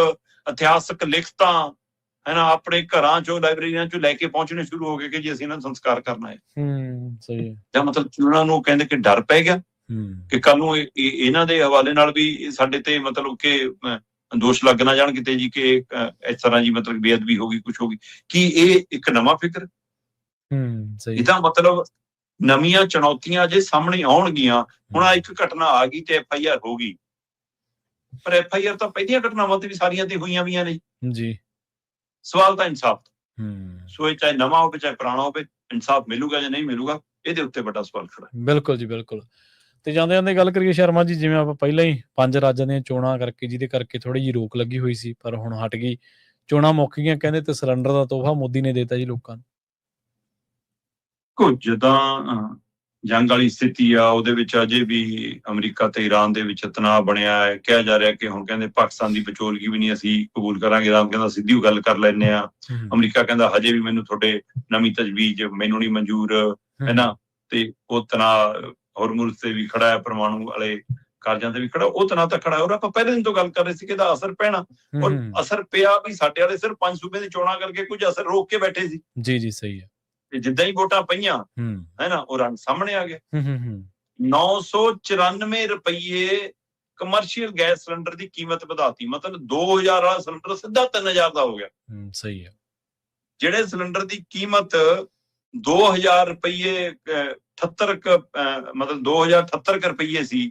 ਇਤਿਹਾਸਕ ਲਿਖਤਾਂ ਹੈਨਾ ਆਪਣੇ ਘਰਾਂ ਚੋਂ, ਲਾਇਬ੍ਰੇਰੀਆਂ ਚੋਂ ਲੈ ਕੇ ਪਹੁੰਚਣੇ ਸ਼ੁਰੂ ਹੋ ਗਏ ਕਿ ਜੀ ਅਸੀਂ ਇਹਨਾਂ ਦਾ ਸੰਸਕਾਰ ਕਰਨਾ ਹੈ। ਸਹੀ ਹੈ। ਜਾਂ ਮਤਲਬ ਉਹਨਾਂ ਨੂੰ ਕਹਿੰਦੇ ਕਿ ਡਰ ਪੈ ਗਿਆ ਕਿ ਕੱਲ ਨੂੰ ਇਹਨਾਂ ਦੇ ਹਵਾਲੇ ਨਾਲ ਵੀ ਸਾਡੇ ਤੇ ਮਤਲਬ ਕਿ ਦੋਸ਼ ਲੱਗ ਨਾ ਜਾਣ ਕਿਤੇ ਜੀ ਕਿ ਇਸ ਤਰ੍ਹਾਂ ਜੀ ਮਤਲਬ ਬੇਅਦਬੀ ਹੋ ਗਈ, ਕੁਛ ਹੋ ਗਈ। ਕੀ ਇਹ ਇੱਕ ਨਵਾਂ ਫਿਕਰ? ਇਹਦਾ ਮਤਲਬ ਨਵੀਆਂ ਚੁਣੌਤੀਆਂ ਜੇ ਸਾਹਮਣੇ ਆਉਣਗੀਆਂ। ਹੁਣ ਇੱਕ ਘਟਨਾ ਆ ਗਈ ਤੇ FIR ਹੋ ਗਈ, ਪਰ FIR ਤਾਂ ਪਹਿਲੀਆਂ ਘਟਨਾਵਾਂ ਤੇ ਵੀ ਸਾਰੀਆਂ ਤੇ ਹੋਈਆਂ ਵੀਆਂ ਨੇ ਜੀ। ਸਵਾਲ ਤਾਂ ਇਨਸਾਫ ਦਾ। ਸੋ ਇਹ ਚਾਹੇ ਨਵਾਂ ਹੋਵੇ ਚਾਹੇ ਪੁਰਾਣਾ ਹੋਵੇ, ਇਨਸਾਫ ਮਿਲੂਗਾ ਜਾਂ ਨਹੀਂ ਮਿਲੂਗਾ, ਇਹਦੇ ਉੱਤੇ ਵੱਡਾ ਸਵਾਲ ਖੜਾ ਹੈ। ਬਿਲਕੁਲ ਜੀ, ਬਿਲਕੁਲ। ਤੇ ਜਾਂਦੇ ਜਾਂਦੇ ਗੱਲ ਕਰੀਏ ਸ਼ਰਮਾ ਜੀ, ਜਿਵੇਂ ਆਪਾਂ ਪਹਿਲਾਂ ਹੀ 5 ਰਾਜਾਂ ਦੀਆਂ ਚੋਣਾਂ ਕਰਕੇ ਜਿਹਦੇ ਕਰਕੇ ਥੋੜੀ ਜਿਹੀ ਰੋਕ ਲੱਗੀ ਹੋਈ ਸੀ, ਪਰ ਹੁਣ ਹਟ ਗਈ, ਚੋਣਾਂ ਮੁੱਕ ਗਈਆਂ ਕਹਿੰਦੇ, ਤੇ ਸਿਲੰਡਰ ਦਾ ਤੋਹਫਾ ਮੋਦੀ ਨੇ ਦਿੱਤਾ ਜੀ ਲੋਕਾਂ ਨੂੰ। ਕੁਝ ਤਾਂ ਜੰਗ ਵਾਲੀ ਸਥਿਤੀ ਆ, ਉਹਦੇ ਵਿੱਚ ਅਜੇ ਵੀ ਅਮਰੀਕਾ ਤੇ ਈਰਾਨ ਦੇ ਵਿੱਚ ਤਣਾਅ ਬਣਿਆ ਹੈ। ਕਿਹਾ ਜਾ ਰਿਹਾ ਕਿ ਹੁਣ ਕਹਿੰਦੇ ਪਾਕਿਸਤਾਨ ਦੀ ਵਿਚੋਲਗੀ ਵੀ ਨਹੀਂ ਅਸੀਂ ਕਬੂਲ ਕਰਾਂਗੇ। ਈਰਾਨ ਕਹਿੰਦਾ ਸਿੱਧੀ ਗੱਲ ਕਰ ਲੈਂਦੇ ਆ। ਅਮਰੀਕਾ ਕਹਿੰਦਾ ਹਜੇ ਵੀ ਮੈਨੂੰ ਤੁਹਾਡੇ ਨਵੀਂ ਤਜਵੀਜ਼ ਮੈਨੂੰ ਨਹੀਂ ਮਨਜ਼ੂਰ, ਹੈ ਨਾ। ਤੇ ਉਹ ਤਣਾਅ ਹੋਰਮੁਜ਼ ਤੇ ਵੀ ਖੜਾ ਹੈ, ਪਰਮਾਣੂ ਵਾਲੇ ਕਾਰਜਾਂ ਤੇ ਵੀ ਖੜਾ, ਉਹ ਤਣਾਅ ਤਾਂ ਖੜਾ। ਔਰ ਆਪਾਂ ਪਹਿਲੇ ਦਿਨ ਤੋਂ ਗੱਲ ਕਰ ਰਹੇ ਸੀ ਕਿ ਇਹਦਾ ਅਸਰ ਪੈਣਾ, ਔਰ ਅਸਰ ਪਿਆ ਵੀ। ਸਾਡੇ ਵਾਲੇ ਸਿਰਫ 5 ਸੂਬੇ ਦੀ ਚੋਣਾਂ ਕਰਕੇ ਕੁਝ ਅਸਰ ਰੋਕ ਕੇ ਬੈਠੇ ਸੀ। ਜੀ ਸਹੀ ਹੈ। ਤੇ ਜਿੱਦਾਂ ਹੀ ਵੋਟਾਂ ਪਈਆਂ ਹੈ ਨਾ, ਉਹ ਰੰਗ ਸਾਹਮਣੇ ਆ ਗਿਆ। 994 ਰੁਪਏ ਕਮਰਸ਼ੀਅਲ ਗੈਸ ਸਿਲੰਡਰ ਦੀ ਕੀਮਤ ਵਧਾਤੀ, ਮਤਲਬ 2000 ਵਾਲਾ ਸਿਲੰਡਰ ਸਿੱਧਾ 3000 ਦਾ ਹੋ ਗਿਆ। ਸਹੀ ਹੈ। ਜਿਹੜੇ ਸਿਲੰਡਰ ਦੀ ਕੀਮਤ 2000 ਰੁਪਏ 78 ਮਤਲਬ 2078 ਰੁਪਏ ਸੀ,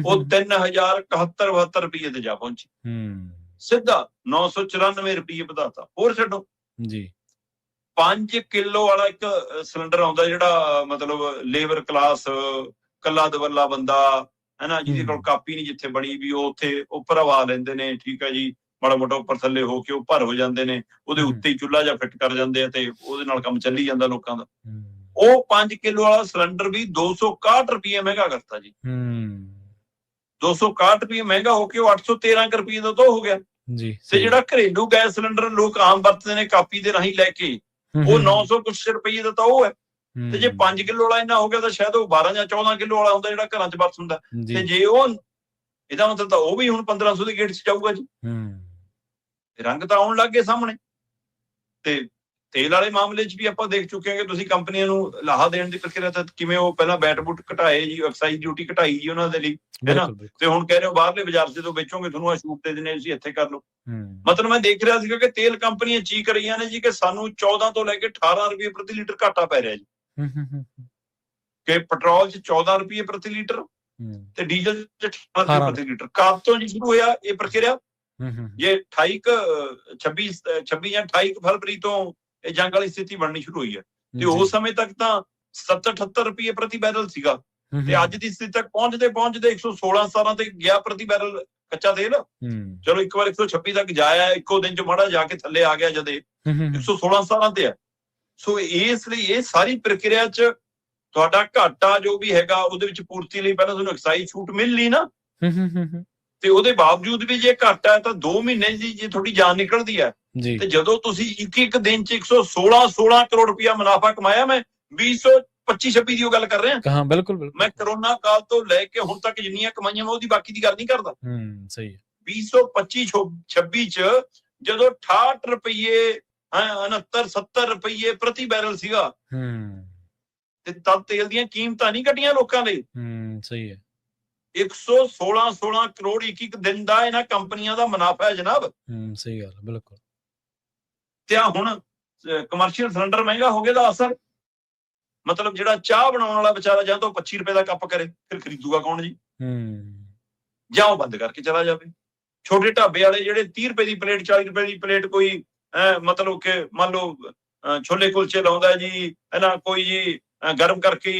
ਉਹ 3071 ਰੁਪਏ ਤੇ ਜਾ ਪਹੁੰਚੀ। ਸਿੱਧਾ 994 ਰੁਪਏ ਵਧਾਤਾ। ਹੋਰ ਛੱਡੋ ਜੀ, 5 ਕਿਲੋ ਵਾਲਾ ਇੱਕ ਸਿਲੰਡਰ ਆਉਂਦਾ, ਜਿਹੜਾ ਮਤਲਬ ਲੇਬਰ ਕਲਾਸ, ਕੱਲਾ ਦਵੱਲਾ ਬੰਦਾ ਹੈ ਨਾ, ਜਿਹਦੇ ਕੋਲ ਕਾਪੀ ਨਹੀਂ ਜਿੱਥੇ ਬਣੀ ਵੀ, ਉਹ ਉੱਥੇ ਉੱਪਰ ਹਵਾ ਲੈਂਦੇ ਨੇ, ਠੀਕ ਹੈ ਜੀ, ਮਾੜਾ ਮੋਟਾ ਉੱਪਰ ਥੱਲੇ ਹੋ ਕੇ ਉਹ ਭਰ ਹੋ ਜਾਂਦੇ ਨੇ, ਉਹਦੇ ਉੱਤੇ ਹੀ ਚੁੱਲ੍ਹਾ ਜਾਂ ਫਿੱਟ ਕਰ ਜਾਂਦੇ ਆ ਤੇ ਉਹਦੇ ਨਾਲ ਕੰਮ ਚੱਲੀ ਜਾਂਦਾ ਲੋਕਾਂ ਦਾ। ਉਹ 5 ਕਿਲੋ ਵਾਲਾ ਸਿਲੰਡਰ ਵੀ 261 ਰੁਪਏ ਮਹਿੰਗਾ ਕਰਤਾ ਜੀ। 261 ਰੁਪਏ ਮਹਿੰਗਾ ਹੋ ਕੇ ਉਹ 813 ਰੁਪਏ ਦਾ ਤਾਂ ਹੋ ਗਿਆ ਜੀ। ਤੇ ਜਿਹੜਾ ਘਰੇਲੂ ਗੈਸ ਸਿਲੰਡਰ ਲੋਕ ਆਮ ਵਰਤਦੇ ਨੇ ਕਾਪੀ ਦੇ ਰਾਹੀਂ ਲੈ ਕੇ, ਉਹ 900 ਕੁਛ ਰੁਪਏ ਦਾ ਤਾਂ ਉਹ ਹੈ। ਤੇ ਜੇ 5 ਕਿਲੋ ਵਾਲਾ ਇੰਨਾ ਹੋ ਗਿਆ ਤਾਂ ਸ਼ਾਇਦ ਉਹ 12 ਜਾਂ 14 ਕਿਲੋ ਵਾਲਾ ਹੁੰਦਾ ਜਿਹੜਾ ਘਰਾਂ 'ਚ ਵਰਤ ਹੁੰਦਾ। ਤੇ ਜੇ ਉਹ, ਇਹਦਾ ਮਤਲਬ ਤਾਂ ਉਹ ਵੀ ਹੁਣ 1500 ਦੇ ਗੇਟ 'ਚ ਜਾਊਗਾ ਜੀ। ਰੰਗ ਤਾਂ ਆਉਣ ਲੱਗ ਗਏ ਸਾਹਮਣੇ। ਤੇ ਤੇਲ ਵਾਲੇ ਮਾਮਲੇ 'ਚ ਵੀ ਆਪਾਂ ਦੇਖ ਚੁੱਕੇ ਹਾਂ ਕਿ ਤੁਸੀਂ ਕੰਪਨੀਆਂ ਨੂੰ ਲਾਹਾ ਦੇਣ ਦੀ ਪ੍ਰਕਿਰਿਆ ਤਾਂ ਕਿਵੇਂ ਉਹ ਪਹਿਲਾਂ ਵੈਟ ਬੂਟ ਘਟਾਏ ਜੀ, ਐਕਸਾਈਜ਼ ਡਿਊਟੀ ਘਟਾਈ ਜੀ ਉਹਨਾਂ ਦੇ ਲਈ, ਹੈ ਨਾ। ਤੇ ਹੁਣ ਕਹਿ ਰਹੇ ਹੋ ਬਾਹਰਲੇ ਬਾਜ਼ਾਰ ਤੋਂ ਵੇਚੋਗੇ ਤੁਹਾਨੂੰ ਆ ਛੂਟ ਦੇ ਦਿੰਦੇ, ਤੁਸੀਂ ਇੱਥੇ ਕਰ ਲਓ। ਮਤਲਬ ਮੈਂ ਦੇਖ ਰਿਹਾ ਸੀਗਾ ਕਿ ਤੇਲ ਕੰਪਨੀਆਂ ਚੀਕ ਰਹੀਆਂ ਨੇ ਜੀ ਕਿ ਸਾਨੂੰ 14 ਤੋਂ ਲੈ ਕੇ 18 ਰੁਪਏ ਪ੍ਰਤੀ ਲੀਟਰ ਘਾਟਾ ਪੈ ਰਿਹਾ ਜੀ। ਕਿ ਪੈਟਰੋਲ 'ਚ 14 ਰੁਪਏ ਪ੍ਰਤੀ ਲੀਟਰ ਤੇ ਡੀਜ਼ਲ 'ਚ 18 ਰੁਪਏ ਪ੍ਰਤੀ ਲੀਟਰ। ਕਦ ਤੋਂ ਜੀ ਸ਼ੁਰੂ ਹੋਇਆ ਇਹ ਪ੍ਰਕਿਰਿਆ? ਇਹ 26 ਜਾਂ 28 ਫਰਵਰੀ ਤੋਂ ਇਹ ਜੰਗ ਵਾਲੀ ਸਥਿਤੀ ਬਣਨੀ ਸ਼ੁਰੂ ਹੋਈ ਹੈ। ਤੇ ਉਸ ਸਮੇਂ ਤੱਕ ਤਾਂ 70-78 ਰੁਪਏ ਪ੍ਰਤੀ ਬੈਰਲ ਸੀਗਾ, ਤੇ ਅੱਜ ਦੀ ਸਥਿਤੀ ਤੱਕ ਪਹੁੰਚਦੇ 116-17 ਤੇ ਗਿਆ ਪ੍ਰਤੀ ਬੈਰਲ ਕੱਚਾ ਤੇਲ। ਚਲੋ ਇੱਕ ਵਾਰ 126 ਤੱਕ ਜਾਇਆ, ਇੱਕੋ ਦਿਨ 'ਚ ਮਾੜਾ ਜਾ ਕੇ ਥੱਲੇ ਆ ਗਿਆ, ਜਦੇ 116-17 ਤੇ ਹੈ। ਸੋ ਇਸ ਲਈ ਇਹ ਸਾਰੀ ਪ੍ਰਕਿਰਿਆ 'ਚ ਤੁਹਾਡਾ ਘਾਟਾ ਜੋ ਵੀ ਹੈਗਾ, ਉਹਦੇ ਵਿੱਚ ਪੂਰਤੀ ਲਈ ਪਹਿਲਾਂ ਤੁਹਾਨੂੰ ਐਕਸਾਈਜ਼ ਛੂਟ ਮਿਲ ਲਈ ਨਾ, ਤੇ ਉਹਦੇ ਬਾਵਜੂਦ ਵੀ ਜੇ ਘਾਟਾ ਹੈ ਤਾਂ 2 ਮਹੀਨੇ ਦੀ ਜੇ ਤੁਹਾਡੀ ਜਾਨ ਨਿਕਲਦੀ ਹੈ, ਤੇ ਜਦੋਂ ਤੁਸੀਂ ਇੱਕ ਦਿਨ 'ਚ 116 ਕਰੋੜ ਰੁਪਇਆ ਮੁਨਾਫਾ ਕਮਾਇਆ, ਮੈਂ 2025-26 ਦੀ ਉਹ ਗੱਲ ਕਰ ਰਿਹਾ ਹਾਂ। ਬਿਲਕੁਲ ਮੈਂ ਕਰੋਨਾ ਕਾਲ ਤੋਂ ਲੈ ਕੇ ਹੁਣ ਤੱਕ ਜਿੰਨੀਆਂ ਕਮਾਈਆਂ ਮੈਂ ਉਹਦੀ ਬਾਕੀ ਦੀ ਗੱਲ ਨਹੀਂ ਕਰਦਾ। ਸਹੀ ਹੈ। 2025-26 ਚ ਜਦੋਂ 68 ਰੁਪਏ 69-70 ਰੁਪਏ ਪ੍ਰਤੀ ਬੈਰਲ ਸੀਗਾ, ਤੇ ਤਦ ਤੇਲ ਦੀਆਂ ਕੀਮਤਾਂ ਨਹੀਂ ਘਟੀਆਂ ਲੋਕਾਂ ਲਈ। ਸਹੀ ਹੈ। 116 ਕਰੋੜ ਇੱਕ ਦਿਨ ਦਾ ਇਹਨਾਂ ਕੰਪਨੀਆਂ ਦਾ ਮੁਨਾਫਾ ਹੈ ਜਨਾਬ। ਸਹੀ ਗੱਲ, ਬਿਲਕੁਲ। ਤੇ ਆ ਹੁਣ ਕਮਰਸ਼ੀਅਲ ਸਿਲੰਡਰ ਮਹਿੰਗਾ ਹੋ ਗਿਆ ਦਾ ਅਸਰ, ਮਤਲਬ ਜਿਹੜਾ ਚਾਹ ਬਣਾਉਣ ਵਾਲਾ ਵਿਚਾਰਾ ਜਾਂ ਤਾਂ 25 ਰੁਪਏ ਦਾ ਕੱਪ ਕਰੇ, ਫਿਰ ਖਰੀਦੂਗਾ ਕੌਣ ਜੀ? ਜਾਂ ਉਹ ਬੰਦ ਕਰਕੇ ਚਲਾ ਜਾਵੇ। ਛੋਟੇ ਢਾਬੇ ਵਾਲੇ ਜਿਹੜੇ 30 ਰੁਪਏ ਦੀ ਪਲੇਟ, 40 ਰੁਪਏ ਦੀ ਪਲੇਟ, ਕੋਈ ਮਤਲਬ ਕਿ ਮੰਨ ਲਓ ਛੋਲੇ ਕੁਲਚੇ ਲਾਉਂਦਾ ਜੀ, ਹੈ ਨਾ, ਕੋਈ ਜੀ ਗਰਮ ਕਰਕੇ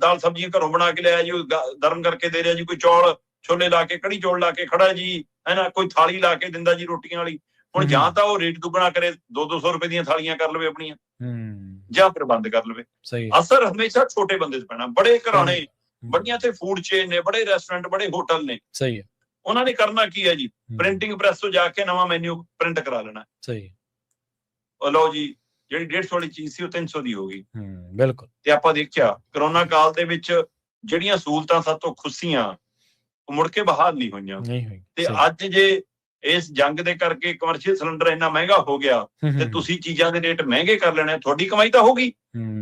ਦਾਲ ਸਬਜ਼ੀਆਂ ਘਰੋਂ ਬਣਾ ਕੇ ਲਿਆ ਜੀ, ਉਹ ਗਰਮ ਕਰਕੇ ਦੇ ਰਿਹਾ ਜੀ, ਕੋਈ ਚੌਲ ਛੋਲੇ ਲਾ ਕੇ, ਕੜੀ ਚੌਲ ਲਾ ਕੇ ਖੜਾ ਜੀ, ਹੈ ਨਾ, ਕੋਈ ਥਾਲੀ ਲਾ ਕੇ ਦਿੰਦਾ ਜੀ ਰੋਟੀਆਂ ਵਾਲੀ। ਹੁਣ ਜਾਂ ਤਾਂ ਉਹ ਰੇਟ ਦੁੱਗਣਾ ਕਰੇ, 200 ਰੁਪਏ ਦੀਆਂ ਥਾਲੀਆਂ ਕਰ ਲਵੇ ਆਪਣੀਆਂ, ਜਾਂ ਫਿਰ ਬੰਦ ਕਰ ਲਵੇ। ਅਸਰ ਹਮੇਸ਼ਾ ਛੋਟੇ ਬੰਦੇ 'ਚ ਪੈਣਾ। ਬੜੇ ਘਰਾਣੇ, ਬੜੀਆਂ ਤੇ ਫੂਡ ਚੇਨ ਨੇ, ਬੜੇ ਰੈਸਟੋਰੈਂਟ, ਬੜੇ ਹੋਟਲ ਨੇ, ਸਹੀ ਹੈ, ਉਹਨਾਂ ਨੇ ਕਰਨਾ ਕੀ ਹੈ ਜੀ? ਪ੍ਰਿੰਟਿੰਗ ਪ੍ਰੈਸ ਤੋਂ ਜਾ ਕੇ ਨਵਾਂ ਮੈਨਿਊ ਪ੍ਰਿੰਟ ਕਰਾ ਲੈਣਾ। ਸਹੀ। ਉਹ ਲਓ ਜੀ, ਜਿਹੜੀ 150 ਵਾਲੀ ਚੀਜ਼ ਸੀ ਉਹ 300 ਦੀ ਹੋ ਗਈ। ਬਿਲਕੁਲ। ਤੇ ਆਪਾਂ ਦੇਖਿਆ ਕਰੋਨਾ ਕਾਲ ਦੇ ਵਿੱਚ ਜਿਹੜੀਆਂ ਸਹੂਲਤਾਂ ਸਾਤੋਂ ਖੁੱਸੀਆਂ, ਉਹ ਮੁੜ ਕੇ ਬਹਾਲ ਨਹੀਂ ਹੋਈਆਂ। ਤੇ ਅੱਜ ਜੇ ਇਸ ਜੰਗ ਦੇ ਕਰਕੇ ਕਮਰਸ਼ੀਅਲ ਸਿਲੰਡਰ ਇੰਨਾ ਮਹਿੰਗਾ ਹੋ ਗਿਆ, ਤੇ ਤੁਸੀਂ ਚੀਜ਼ਾਂ ਦੇ ਰੇਟ ਮਹਿੰਗੇ ਕਰ ਲੈਣੇ, ਤੁਹਾਡੀ ਕਮਾਈ ਤਾਂ ਹੋਗੀ,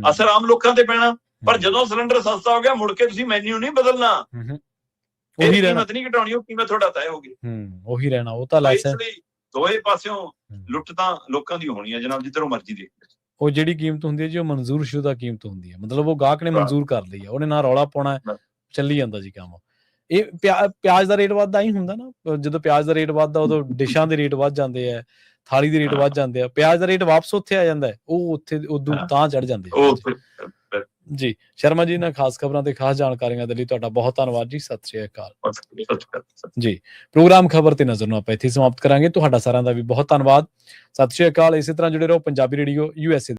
ਅਸਰ ਆਮ ਲੋਕਾਂ ਤੇ ਪੈਣਾ। ਪਰ ਜਦੋਂ ਸਿਲੰਡਰ ਸਸਤਾ ਹੋ ਗਿਆ, ਮੁੜ ਕੇ ਤੁਸੀਂ ਮੈਨਿਊ ਨਹੀਂ ਬਦਲਣਾ, ਉਹੀ ਕੀਮਤ ਨਹੀਂ ਘਟਾਉਣੀ, ਉਹ ਕੀਮਤ ਤੁਹਾਡਾ ਤੈਅ ਹੋਗੀ, ਉਹੀ ਰਹਿਣਾ। ਉਹ ਤਾਂ ਇਸ ਲਈ ਦੋਏ ਪਾਸਿਓਂ ਲੁੱਟ ਤਾਂ ਲੋਕਾਂ ਦੀ ਹੋਣੀ ਹੈ ਜਨਾਬ, ਜਿੱਧਰੋਂ ਮਰਜ਼ੀ ਦੇਖ। ਉਹ ਜਿਹੜੀ ਕੀਮਤ ਹੁੰਦੀ ਹੈ ਜੀ, ਉਹ ਮਨਜ਼ੂਰ ਸ਼ੁਦਾ ਕੀਮਤ ਹੁੰਦੀ ਹੈ, ਮਤਲਬ ਉਹ ਗਾਹਕ ਨੇ ਮਨਜ਼ੂਰ ਕਰ ਲਈ ਹੈ, ਉਹਨੇ ਨਾ ਰੌਲਾ ਪਾਉਣਾ, ਚੱਲੀ ਜਾਂਦਾ ਜੀ ਕੰਮ। ਇਹ ਪਿਆਜ਼ ਦਾ ਰੇਟ ਵੱਧਦਾ ਹੀ ਹੁੰਦਾ ਨਾ, ਜਦੋਂ ਪਿਆਜ਼ ਦਾ ਰੇਟ ਵੱਧਦਾ ਉਦੋਂ ਡਿਸ਼ਾਂ ਦੇ ਰੇਟ ਵੱਧ ਜਾਂਦੇ ਆ, ਥਾਲੀ ਦੇ ਰੇਟ ਵੱਧ ਜਾਂਦੇ ਆ, ਪਿਆਜ਼ ਦਾ ਰੇਟ ਵਾਪਸ ਉੱਥੇ ਆ ਜਾਂਦਾ, ਉਹ ਉੱਥੇ ਉਦੋਂ ਤਾਂ ਚੜ ਜਾਂਦੇ ਆ ਜੀ। ਸ਼ਰਮਾ ਜੀ, ਨਾਲ ਖਾਸ ਖਬਰਾਂ ਤੇ ਖਾਸ ਜਾਣਕਾਰੀਆਂ ਦੇ ਲਈ ਤੁਹਾਡਾ ਬਹੁਤ ਧੰਨਵਾਦ ਜੀ। ਸਤਿ ਸ਼੍ਰੀ ਅਕਾਲ ਜੀ। ਪ੍ਰੋਗਰਾਮ ਖਬਰ ਤੇ ਨਜ਼ਰ ਨੂੰ ਆਪਾਂ ਇੱਥੇ ਸਮਾਪਤ ਕਰਾਂਗੇ। ਤੁਹਾਡਾ ਸਾਰਿਆਂ ਦਾ ਵੀ ਬਹੁਤ ਧੰਨਵਾਦ। ਸਤਿ ਸ਼੍ਰੀ ਅਕਾਲ। ਇਸੇ ਤਰ੍ਹਾਂ ਜੁੜੇ ਰਹੋ ਪੰਜਾਬੀ ਰੇਡੀਓ USA।